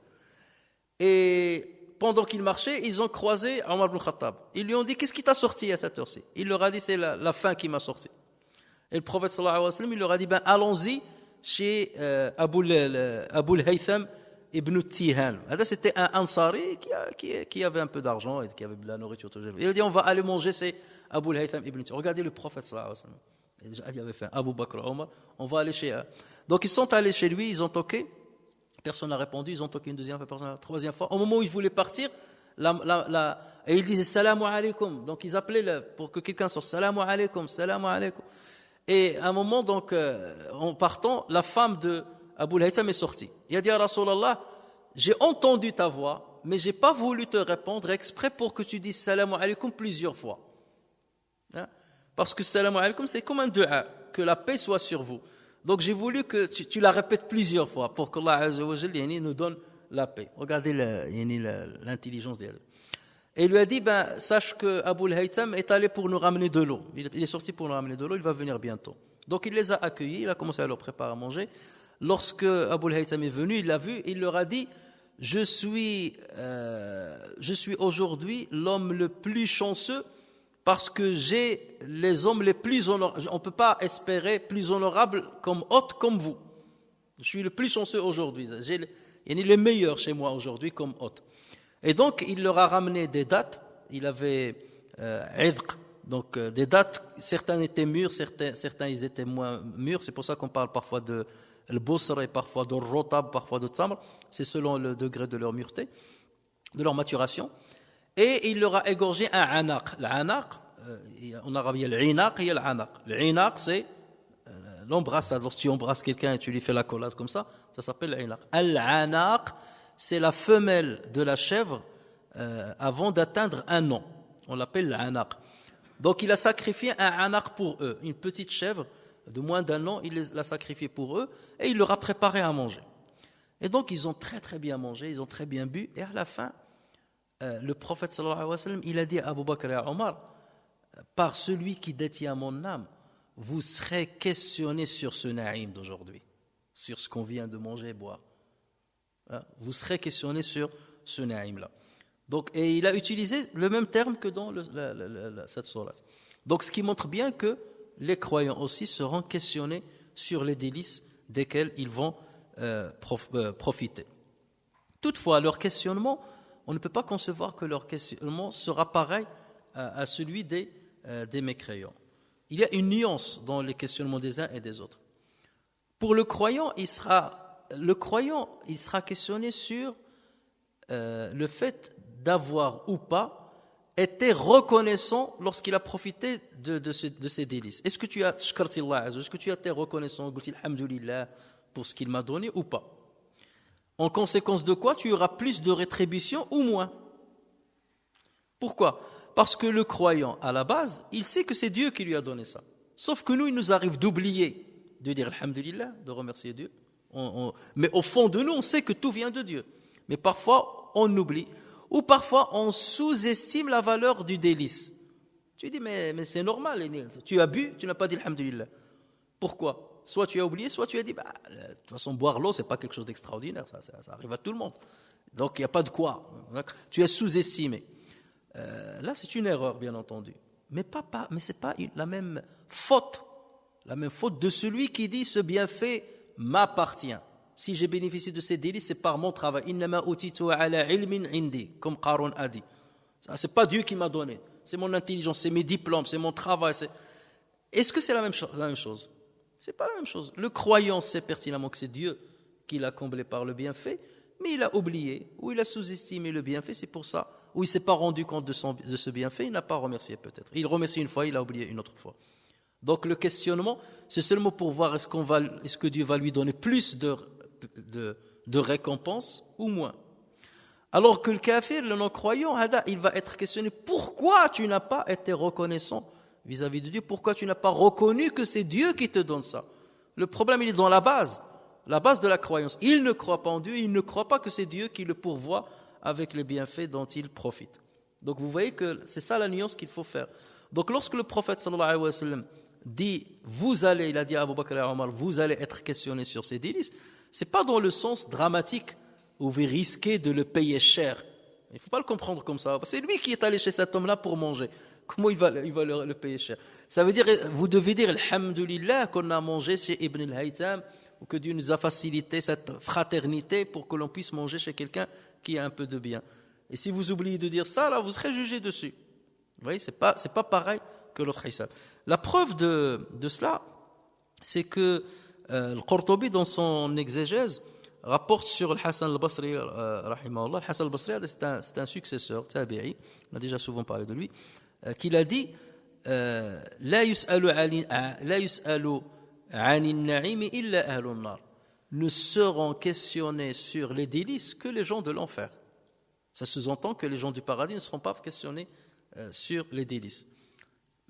Et pendant qu'ils marchaient, ils ont croisé Omar ibn Khattab. Ils lui ont dit, qu'est-ce qui t'a sorti à cette heure-ci? Il leur a dit, c'est la faim qui m'a sorti. Et le prophète sallallahu alayhi wa sallam, il leur a dit, allons-y chez Abu al-Haytham ibn Tihan. C'était un Ansari qui avait un peu d'argent et qui avait de la nourriture. Il a dit, on va aller manger chez Abu al-Haytham ibn Tihan. Regardez le prophète sallallahu alayhi wa sallam. Il avait fait Abu Bakr, Omar, on va aller chez eux. Donc ils sont allés chez lui, ils ont toqué, personne n'a répondu, ils ont toqué une deuxième fois, personne, troisième fois. Au moment où ils voulaient partir, et ils disaient Salamu alaykum. Donc ils appelaient pour que quelqu'un sorte, Salamu alaykum, Salamu alaykum. Et à un moment, donc, en partant, la femme de Abu al-Haytham est sortie. Il a dit à Rasulallah, j'ai entendu ta voix, mais j'ai pas voulu te répondre exprès pour que tu dises salam alaykoum plusieurs fois. Hein? Parce que salam alaykoum, c'est comme un dua, que la paix soit sur vous. Donc j'ai voulu que tu la répètes plusieurs fois pour qu'Allah Azza wa Jalla nous donne la paix. Regardez l'intelligence d'elle. Et il lui a dit, sache que Abu al-Haytham est allé pour nous ramener de l'eau. Il est sorti pour nous ramener de l'eau, il va venir bientôt. Donc il les a accueillis, il a commencé à leur préparer à manger. Lorsque Abu al-Haytham est venu, il l'a vu, il leur a dit, je suis aujourd'hui l'homme le plus chanceux parce que j'ai les hommes les plus honorables. On ne peut pas espérer plus honorable comme hôte comme vous. Je suis le plus chanceux aujourd'hui. J'ai les meilleurs chez moi aujourd'hui comme hôte. Et donc, il leur a ramené des dattes. Il avait idq, donc des dattes. Certains étaient mûrs, certains ils étaient moins mûrs. C'est pour ça qu'on parle parfois de al-busr et parfois de rotab, parfois de tamr. C'est selon le degré de leur mûreté, de leur maturation. Et il leur a égorgé un anaq. L'anaq, en arabe, il y a l'inaq et il y a l'anaq. L'inaq, c'est l'embrassade. Lorsque tu embrasses quelqu'un et tu lui fais la collade comme ça s'appelle l'inaq. Al-anaq, c'est la femelle de la chèvre avant d'atteindre un an. On l'appelle l'anaq. Donc il a sacrifié un anaq pour eux, une petite chèvre de moins d'un an, il l'a sacrifié pour eux et il leur a préparé à manger. Et donc ils ont très très bien mangé, ils ont très bien bu et à la fin, le prophète sallallahu alayhi wa sallam, il a dit à Abu Bakr et à Omar, par celui qui détient mon âme, vous serez questionnés sur ce naïm d'aujourd'hui, sur ce qu'on vient de manger et boire. Vous serez questionné sur ce naïm-là. Donc, et il a utilisé le même terme que dans cette sourate. Donc, ce qui montre bien que les croyants aussi seront questionnés sur les délices desquels ils vont profiter. Toutefois, leur questionnement, on ne peut pas concevoir que leur questionnement sera pareil à celui des mécréants. Il y a une nuance dans les questionnements des uns et des autres. Pour le croyant, il sera questionné sur le fait d'avoir ou pas été reconnaissant lorsqu'il a profité de ces délices. Est-ce que tu as est-ce que tu as été reconnaissant, alhamdulillah, pour ce qu'il m'a donné ou pas? En conséquence de quoi, tu auras plus de rétribution ou moins. Pourquoi? Parce que le croyant, à la base, il sait que c'est Dieu qui lui a donné ça. Sauf que nous, il nous arrive d'oublier de dire alhamdulillah, de remercier Dieu. Mais au fond de nous, on sait que tout vient de Dieu. Mais parfois, on oublie. Ou parfois, on sous-estime la valeur du délice. Tu dis, mais c'est normal, tu as bu, tu n'as pas dit alhamdulillah. Pourquoi? Soit tu as oublié, soit tu as dit, de toute façon, boire l'eau, ce n'est pas quelque chose d'extraordinaire, ça arrive à tout le monde. Donc, il n'y a pas de quoi. Tu es sous-estimé. Là, c'est une erreur, bien entendu. Mais ce n'est pas la même faute. La même faute de celui qui dit, ce bienfait m'appartient. Si j'ai bénéficié de ces délices, c'est par mon travail. Innama utitu ala ilmin indi, comme Qarun a dit. C'est pas Dieu qui m'a donné. C'est mon intelligence, c'est mes diplômes, c'est mon travail. Est-ce que c'est la même chose? C'est pas la même chose. Le croyant sait pertinemment que c'est Dieu qui l'a comblé par le bienfait, mais il a oublié ou il a sous-estimé le bienfait. C'est pour ça, ou il s'est pas rendu compte de ce bienfait, il n'a pas remercié peut-être. Il remercie une fois, il a oublié une autre fois. Donc le questionnement, c'est seulement pour voir est-ce que Dieu va lui donner plus de récompense ou moins. Alors que le kafir, le non-croyant, il va être questionné, pourquoi tu n'as pas été reconnaissant vis-à-vis de Dieu, pourquoi tu n'as pas reconnu que c'est Dieu qui te donne ça? Le problème, il est dans la base de la croyance. Il ne croit pas en Dieu, il ne croit pas que c'est Dieu qui le pourvoit avec les bienfaits dont il profite. Donc vous voyez que c'est ça la nuance qu'il faut faire. Donc lorsque le prophète sallallahu alayhi wa sallam dit, il a dit à Abu Bakr et à Omar, vous allez être questionnés sur ces délices, c'est pas dans le sens dramatique où vous risquez de le payer cher. Il ne faut pas le comprendre comme ça. C'est lui qui est allé chez cet homme-là pour manger. Comment il va le payer cher? Ça veut dire, vous devez dire alhamdulillah qu'on a mangé chez Ibn al-Haytham, ou que Dieu nous a facilité cette fraternité pour que l'on puisse manger chez quelqu'un qui a un peu de bien. Et si vous oubliez de dire ça, là, vous serez jugé dessus. Vous voyez, c'est pas pareil que l'autre hisab. La preuve de cela, c'est que le Qurtubi, dans son exégèse, rapporte sur le Hassan al-Basri, rahimahullah. Le Hassan al-Basri, c'est un successeur, tabi'i, on a déjà souvent parlé de lui, qu'il a dit la yus'alu 'ani an-na'im illa ahlu an-nar. ne seront questionnés sur les délices que les gens de l'enfer. Ça sous-entend que les gens du paradis ne seront pas questionnés sur les délices.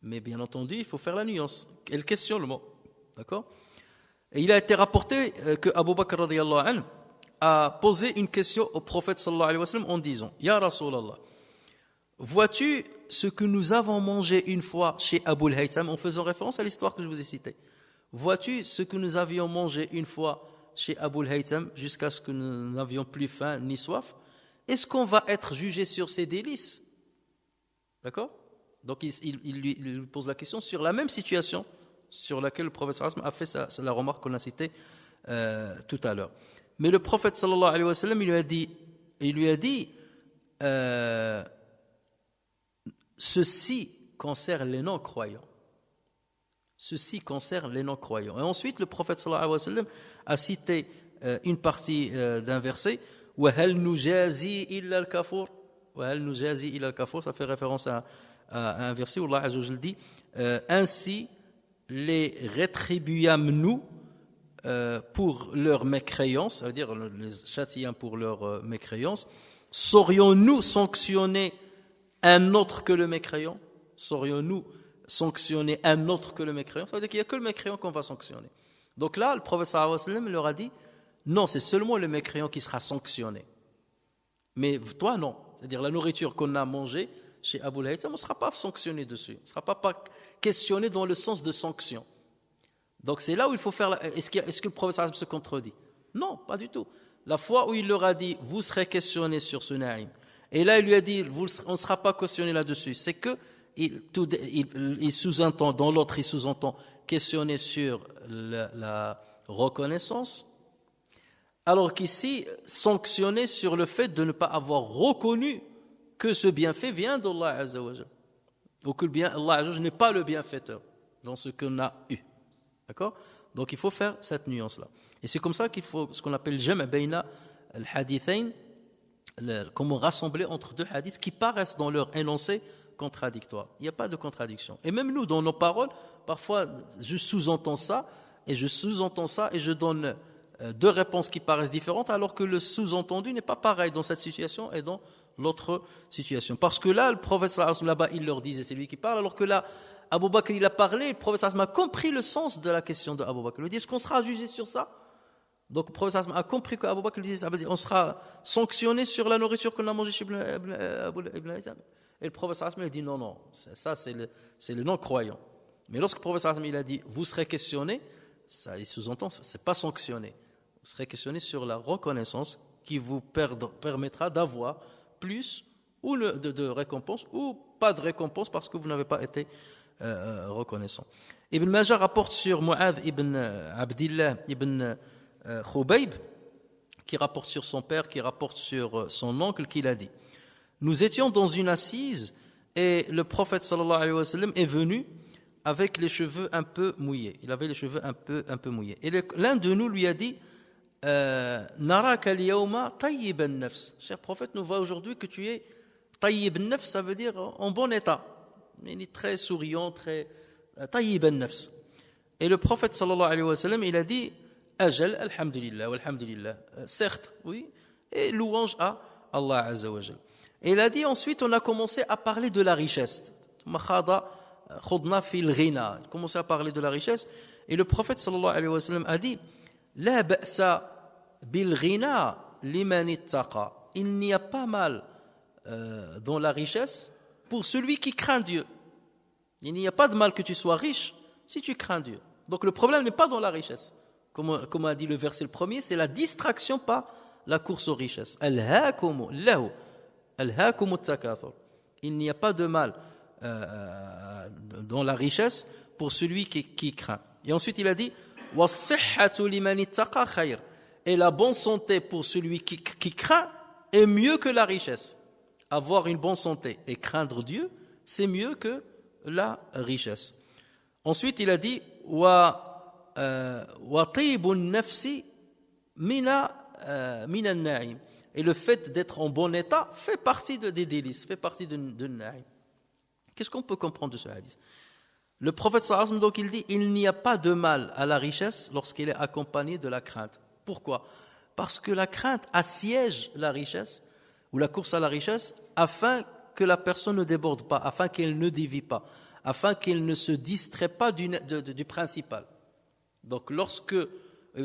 Mais bien entendu, il faut faire la nuance et le questionnement. D'accord ? Et il a été rapporté que Abu Bakr radiyallahu anhu a posé une question au prophète sallallahu alayhi wa sallam en disant: Ya Rasulallah, vois-tu ce que nous avons mangé une fois chez Abu al-Haytham, en faisant référence à l'histoire que je vous ai citée. Vois-tu ce que nous avions mangé une fois chez Abu al-Haytham jusqu'à ce que nous n'avions plus faim ni soif? Est-ce qu'on va être jugé sur ces délices? D'accord? Donc il lui pose la question sur la même situation sur laquelle le prophète sallallahu alayhi wa sallam a fait la remarque qu'on a citée tout à l'heure. Mais le prophète sallallahu alayhi wa sallam, il lui a dit ceci concerne les non-croyants. Ceci concerne les non-croyants. Et ensuite, le prophète sallallahu alayhi wa sallam a cité une partie d'un verset: وَهَلْ نُجَازِي إِلَّا الْكَفُورِ وَهَلْ نُجَازِي إِلَّا الْكَفُورِ. Ça fait référence à un verset où Allah Azza wa Jalla dit ainsi les rétribuâmes-nous pour leur mécréance, ça veut dire les châtiens pour leur mécréance. Saurions-nous sanctionner un autre que le mécréant? Saurions-nous sanctionner un autre que le mécréant? Ça veut dire qu'il n'y a que le mécréant qu'on va sanctionner. Donc là, le prophète sallallahu alayhi wa sallam leur a dit non, c'est seulement le mécréant qui sera sanctionné. Mais toi, non. C'est-à-dire la nourriture qu'on a mangée chez Abu al-Haytham, on ne sera pas sanctionné dessus. On ne sera pas questionné dans le sens de sanction. Donc c'est là où il faut faire... Est-ce que le prophète sallallahu alayhi wa sallam se contredit? Non, pas du tout. La fois où il leur a dit, vous serez questionné sur ce naïm, et là il lui a dit, on ne sera pas questionné là-dessus, c'est que il sous-entend, dans l'autre il sous-entend questionner sur la reconnaissance, alors qu'ici, sanctionner sur le fait de ne pas avoir reconnu que ce bienfait vient d'Allah Azza wa Jalla, ou que Allah Azza wa Jalla n'est pas le bienfaiteur dans ce qu'on a eu. D'accord? Donc il faut faire cette nuance-là. Et c'est comme ça qu'il faut ce qu'on appelle jam' bayna al-hadithain, comment rassembler entre deux hadiths qui paraissent dans leur énoncé contradictoire. Il n'y a pas de contradiction. Et même nous, dans nos paroles, parfois je sous-entends ça et je donne deux réponses qui paraissent différentes, alors que le sous-entendu n'est pas pareil dans cette situation et dans l'autre situation. Parce que là, le prophète sallallahu alayhi wa sallam, là-bas, il leur disait, c'est lui qui parle, alors que là, Abu Bakr, il a parlé, le prophète sallallahu alayhi wa sallam a compris le sens de la question de Abu Bakr. Il lui dit, est-ce qu'on sera jugé sur ça? Donc le prophète sallallahu alayhi wa sallam a compris qu'Abu Bakr lui disait, on sera sanctionné sur la nourriture qu'on a mangée chez Ibn Haytham. Et le prophète sallallahu alayhi wa sallam a dit, non, ça c'est le non-croyant. Mais lorsque le prophète sallallahu alayhi wa sallam il a dit, vous serez questionné, ça il sous-entend, c'est pas sanctionné. Vous serez questionné sur la reconnaissance qui vous permettra d'avoir plus ou de récompense ou pas de récompense parce que vous n'avez pas été reconnaissant. Ibn Majah rapporte sur Mu'adh ibn Abdillah ibn Khubayb, qui rapporte sur son père, qui rapporte sur son oncle, qu'il a dit: nous étions dans une assise et le prophète sallallahu alayhi wa sallam est venu avec les cheveux un peu mouillés. Il avait les cheveux un peu mouillés. Et l'un de nous lui a dit: naraka al-yawma tayyib an-nafs. Cher prophète, nous voyons aujourd'hui que tu es tayyib an-nafs, ça veut dire en bon état. Il est très souriant, très tayyib an-nafs. Et le prophète sallallahu alayhi wa sallam, il a dit: ajal, alhamdulillah, walhamdulillah. Certes, oui, et louange à Allah Azza wa Jal. Et il a dit ensuite, on a commencé à parler de la richesse. Il commençait à parler de la richesse. Et le prophète sallallahu alayhi wa sallam a dit: la ba'sa bil ghina liman ittaqa. Il n'y a pas mal dans la richesse pour celui qui craint Dieu. Il n'y a pas de mal que tu sois riche si tu crains Dieu. Donc le problème n'est pas dans la richesse. Comme a dit le verset le premier, c'est la distraction par la course aux richesses. Alhaakumu lahu, alhaakumu takathur. Il n'y a pas de mal dans la richesse pour celui qui craint. Et ensuite il a dit: was-sihhatu liman ittaqa khayr. Et la bonne santé pour celui qui craint est mieux que la richesse. Avoir une bonne santé et craindre Dieu, c'est mieux que la richesse. Ensuite, il a dit: wa tibun nafsi mina an-na'im. Et le fait d'être en bon état fait partie des délices, fait partie de na'im. Qu'est-ce qu'on peut comprendre de ce hadith? Le prophète sallallahu alayhi wa sallam, donc, il dit: il n'y a pas de mal à la richesse lorsqu'elle est accompagnée de la crainte. Pourquoi? Parce que la crainte assiège la richesse ou la course à la richesse afin que la personne ne déborde pas, afin qu'elle ne dévie pas, afin qu'elle ne se distrait pas du principal. Donc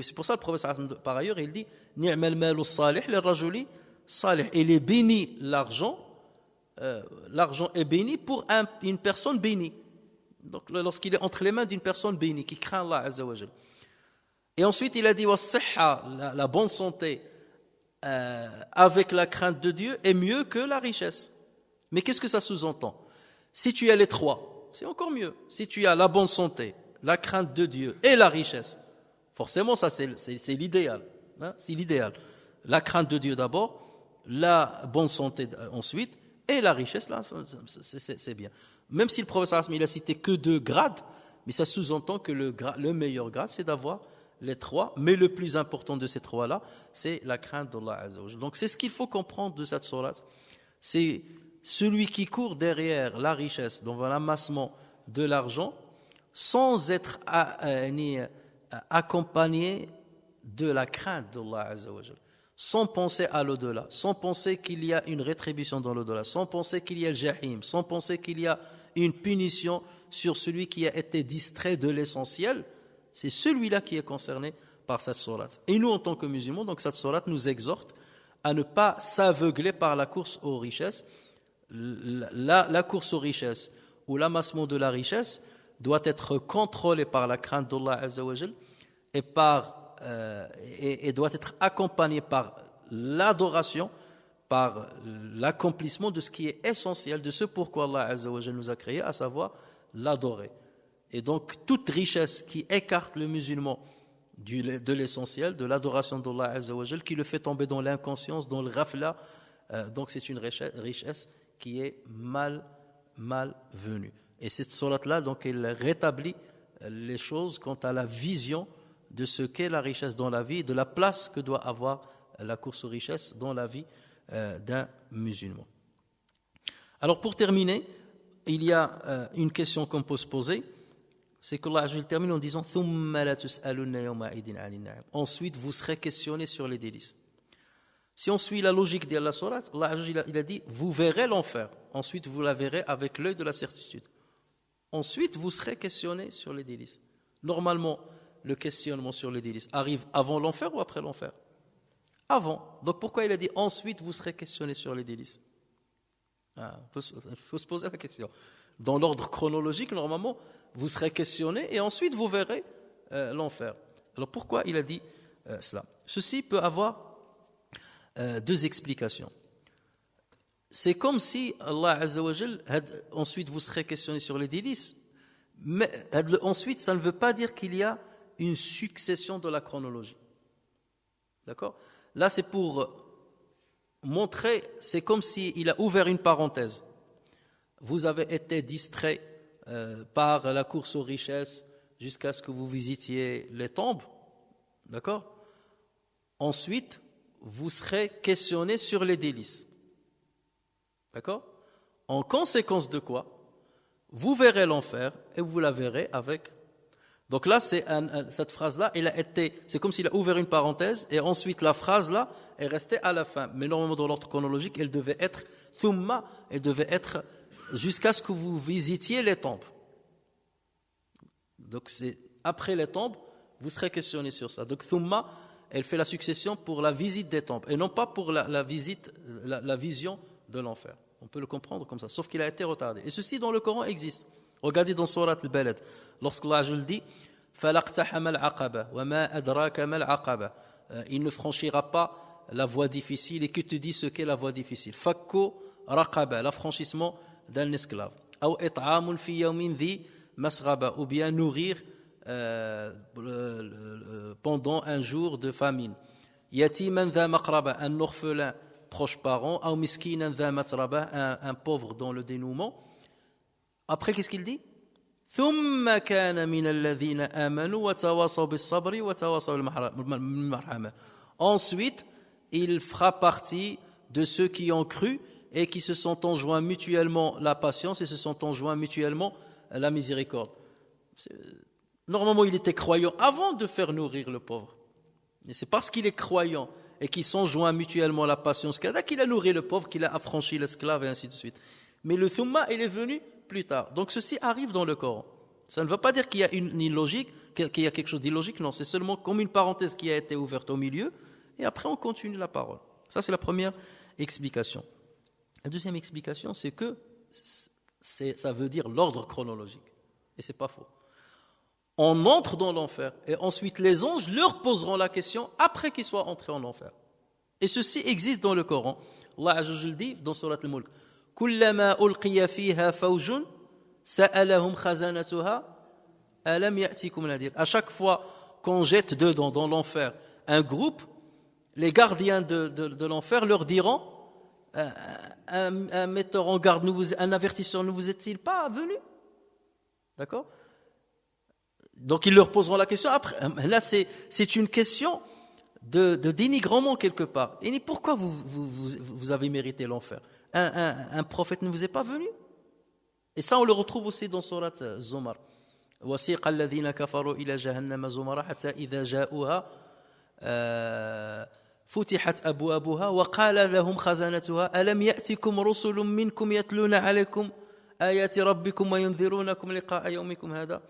c'est pour ça le prophète par ailleurs il dit ni'mal malu salih lirrajuli salih, il est béni l'argent est béni pour une personne bénie. Donc lorsqu'il est entre les mains d'une personne bénie qui craint Allah Azza wa Jal. Et ensuite il a dit la bonne santé avec la crainte de Dieu est mieux que la richesse. Mais qu'est-ce que ça sous-entend? Si tu as les trois, c'est encore mieux. Si tu as la bonne santé, la crainte de Dieu et la richesse, forcément ça c'est l'idéal, hein, c'est l'idéal. La crainte de Dieu d'abord, la bonne santé ensuite et la richesse là c'est bien. Même si le prophète il a cité que 2 grades, mais ça sous-entend que le meilleur grade c'est d'avoir les 3, mais le plus important de ces 3 là c'est la crainte d'Allah Azza wa Jalla. Donc c'est ce qu'il faut comprendre de cette sourate, c'est celui qui court derrière la richesse, dans l'amassement de l'argent, sans être accompagné de la crainte d'Allah Azza wa Jalla, sans penser à l'au-delà, sans penser qu'il y a une rétribution dans l'au-delà, sans penser qu'il y a le jahim, sans penser qu'il y a une punition sur celui qui a été distrait de l'essentiel, c'est celui-là qui est concerné par cette sourate. Et nous, en tant que musulmans, donc cette sourate nous exhorte à ne pas s'aveugler par la course aux richesses. La course aux richesses ou l'amassement de la richesse doit être contrôlé par la crainte d'Allah Azza wa Jal et doit être accompagné par l'adoration, par l'accomplissement de ce qui est essentiel, de ce pourquoi Allah Azza wa Jal nous a créés, à savoir l'adorer. Et donc toute richesse qui écarte le musulman de l'essentiel, de l'adoration d'Allah Azza wa Jal, qui le fait tomber dans l'inconscience, dans le ghafla, donc c'est une richesse qui est mal venue. Et cette sourate-là, donc, elle rétablit les choses quant à la vision de ce qu'est la richesse dans la vie, de la place que doit avoir la course aux richesses dans la vie d'un musulman. Alors pour terminer, il y a une question qu'on peut se poser, c'est que Allah termine en disant « Ensuite vous serez questionné sur les délices ». Si on suit la logique de la sourate, Allah il a dit « Vous verrez l'enfer ». Ensuite vous la verrez avec l'œil de la certitude. Ensuite, vous serez questionné sur les délices. Normalement, le questionnement sur les délices arrive avant l'enfer ou après l'enfer? Avant. Donc pourquoi il a dit ensuite vous serez questionné sur les délices? Il faut se poser la question. Dans l'ordre chronologique, normalement, vous serez questionné et ensuite vous verrez l'enfer. Alors pourquoi il a dit cela? Ceci peut avoir 2 explications. C'est comme si Allah Azza wa Jal, ensuite vous serez questionné sur les délices, mais ensuite ça ne veut pas dire qu'il y a une succession de la chronologie. D'accord? Là c'est pour montrer, c'est comme s'il a ouvert une parenthèse. Vous avez été distrait par la course aux richesses jusqu'à ce que vous visitiez les tombes. D'accord? Ensuite, vous serez questionné sur les délices. D'accord? En conséquence de quoi? Vous verrez l'enfer et vous la verrez avec. Donc là, cette phrase-là, c'est comme s'il a ouvert une parenthèse et ensuite la phrase-là est restée à la fin. Mais normalement, dans l'ordre chronologique, elle devait être thumma, elle devait être jusqu'à ce que vous visitiez les tombes. Donc c'est après les tombes, vous serez questionné sur ça. Donc thumma, elle fait la succession pour la visite des tombes et non pas pour la vision de l'enfer. On peut le comprendre comme ça, sauf qu'il a été retardé. Et ceci dans le Coran existe. Regardez dans Surat Al-Balad, lorsqu'Allah dit فَلَقْتَحَمَ الْعَقَبَةَ وَمَا أَدْرَاكَ مَا الْعَقَبَةَ, il ne franchira pas la voie difficile. Et qui te dit ce qu'est la voie difficile? Fakku raqaba, l'affranchissement d'un esclave. Ou it'amun fi yawmin dhi masghaba, ou bien nourrir pendant un jour de famine. Yatiman dha maqraba, un orphelin proche parent, ou miskinan dha matraba, un pauvre dans le dénouement. Après, qu'est-ce qu'il dit? ثم كان من الذين آمنوا وتواصوا بالصبر وتواصوا بالمرحمة. Ensuite, il fera partie de ceux qui ont cru et qui se sont enjoints mutuellement la patience et se sont enjoints mutuellement la miséricorde. Normalement, il était croyant avant de faire nourrir le pauvre. Et c'est parce qu'il est croyant et qu'ils sont joints mutuellement à la patience qu'il a nourri le pauvre, qu'il a affranchi l'esclave et ainsi de suite. Mais le thumma, il est venu plus tard. Donc ceci arrive dans le Coran. Ça ne veut pas dire qu'il y a une illogique, qu'il y a quelque chose d'illogique, non, c'est seulement comme une parenthèse qui a été ouverte au milieu, et après on continue la parole. Ça c'est la première explication. La deuxième explication, c'est que ça veut dire l'ordre chronologique. Et c'est pas faux. On entre dans l'enfer, et ensuite les anges leur poseront la question après qu'ils soient entrés en enfer. Et ceci existe dans le Coran. Allah Azza wa Jalla dit dans Surat Al-Mulk, Kullama ulqiya fiha fawjun sa'alahum khazanatuha alam ya'tikum nadir. À chaque fois qu'on jette dedans dans l'enfer un groupe, les gardiens de l'enfer leur diront un metteur en garde, un avertisseur ne vous est-il pas venu? D'accord? Donc ils leur poseront la question après. Là c'est une question de dénigrement quelque part. Et pourquoi vous avez mérité l'enfer? Un prophète ne vous est pas venu? Et ça on le retrouve aussi dans Surat Zumar. وَسِيقَ الَّذِينَ كَفَرُوا إِلَى جَهَنَّمَ زُمَرًا حَتَّى إِذَا جَاءُوهَا فتحت أبوابها وقال لهم خزنتها ألم يأتكم رسل منكم يتلون عليكم آيات ربكم وينذرونكم لقاء يومكم هذا.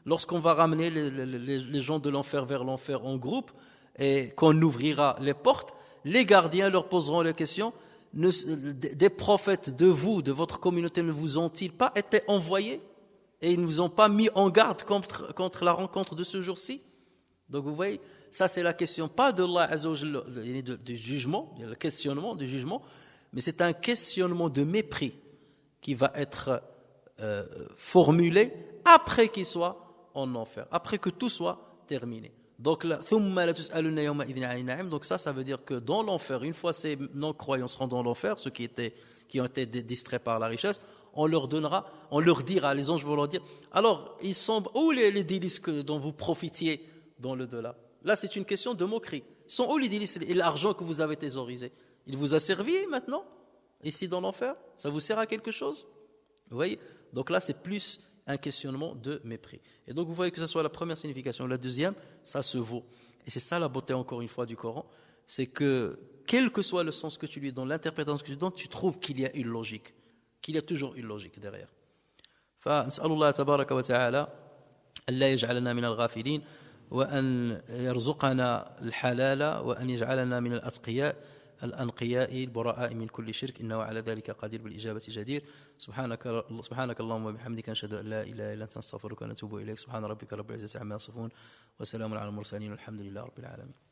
Lorsqu'on va ramener les gens de l'enfer vers l'enfer en groupe et qu'on ouvrira les portes, les gardiens leur poseront la question, des prophètes de vous, de votre communauté, ne vous ont-ils pas été envoyés et ils ne vous ont pas mis en garde contre la rencontre de ce jour-ci? Donc vous voyez, ça c'est la question, pas de Allah Azza wa Jalla, du jugement, le questionnement du jugement, mais c'est un questionnement de mépris qui va être formulé après qu'il soit en enfer, après que tout soit terminé. Donc ça veut dire que dans l'enfer, une fois ces non-croyants seront dans l'enfer, ceux qui ont été distraits par la richesse, on leur dira, les anges vont leur dire, alors ils sont où les délices dont vous profitiez dans le delà? Là c'est une question de moquerie. Ils sont où les délices et l'argent que vous avez thésaurisé? Il vous a servi maintenant, ici dans l'enfer? Ça vous sert à quelque chose? Vous voyez? Donc là c'est plus un questionnement de mépris. Et donc vous voyez que ce soit la première signification. La deuxième, ça se vaut. Et c'est ça la beauté encore une fois du Coran, c'est que quel que soit le sens que tu lui donnes, l'interprétation que tu donnes, tu trouves qu'il y a une logique, qu'il y a toujours une logique derrière. فنسأل الله تبارك وتعالى ألا يجعلنا من الغافلين وأن يرزقنا الحلال وأن يجعلنا من الأتقياء الأنقياء البراء من كل شرك إنه على ذلك قدير بالإجابة جدير. سبحانك اللهم وبحمدك نشهد أن لا إله إلا أنت نستغفرك ونتوب إليك. سبحان ربك رب العزة عما يصفون وسلام على المرسلين والحمد لله رب العالمين.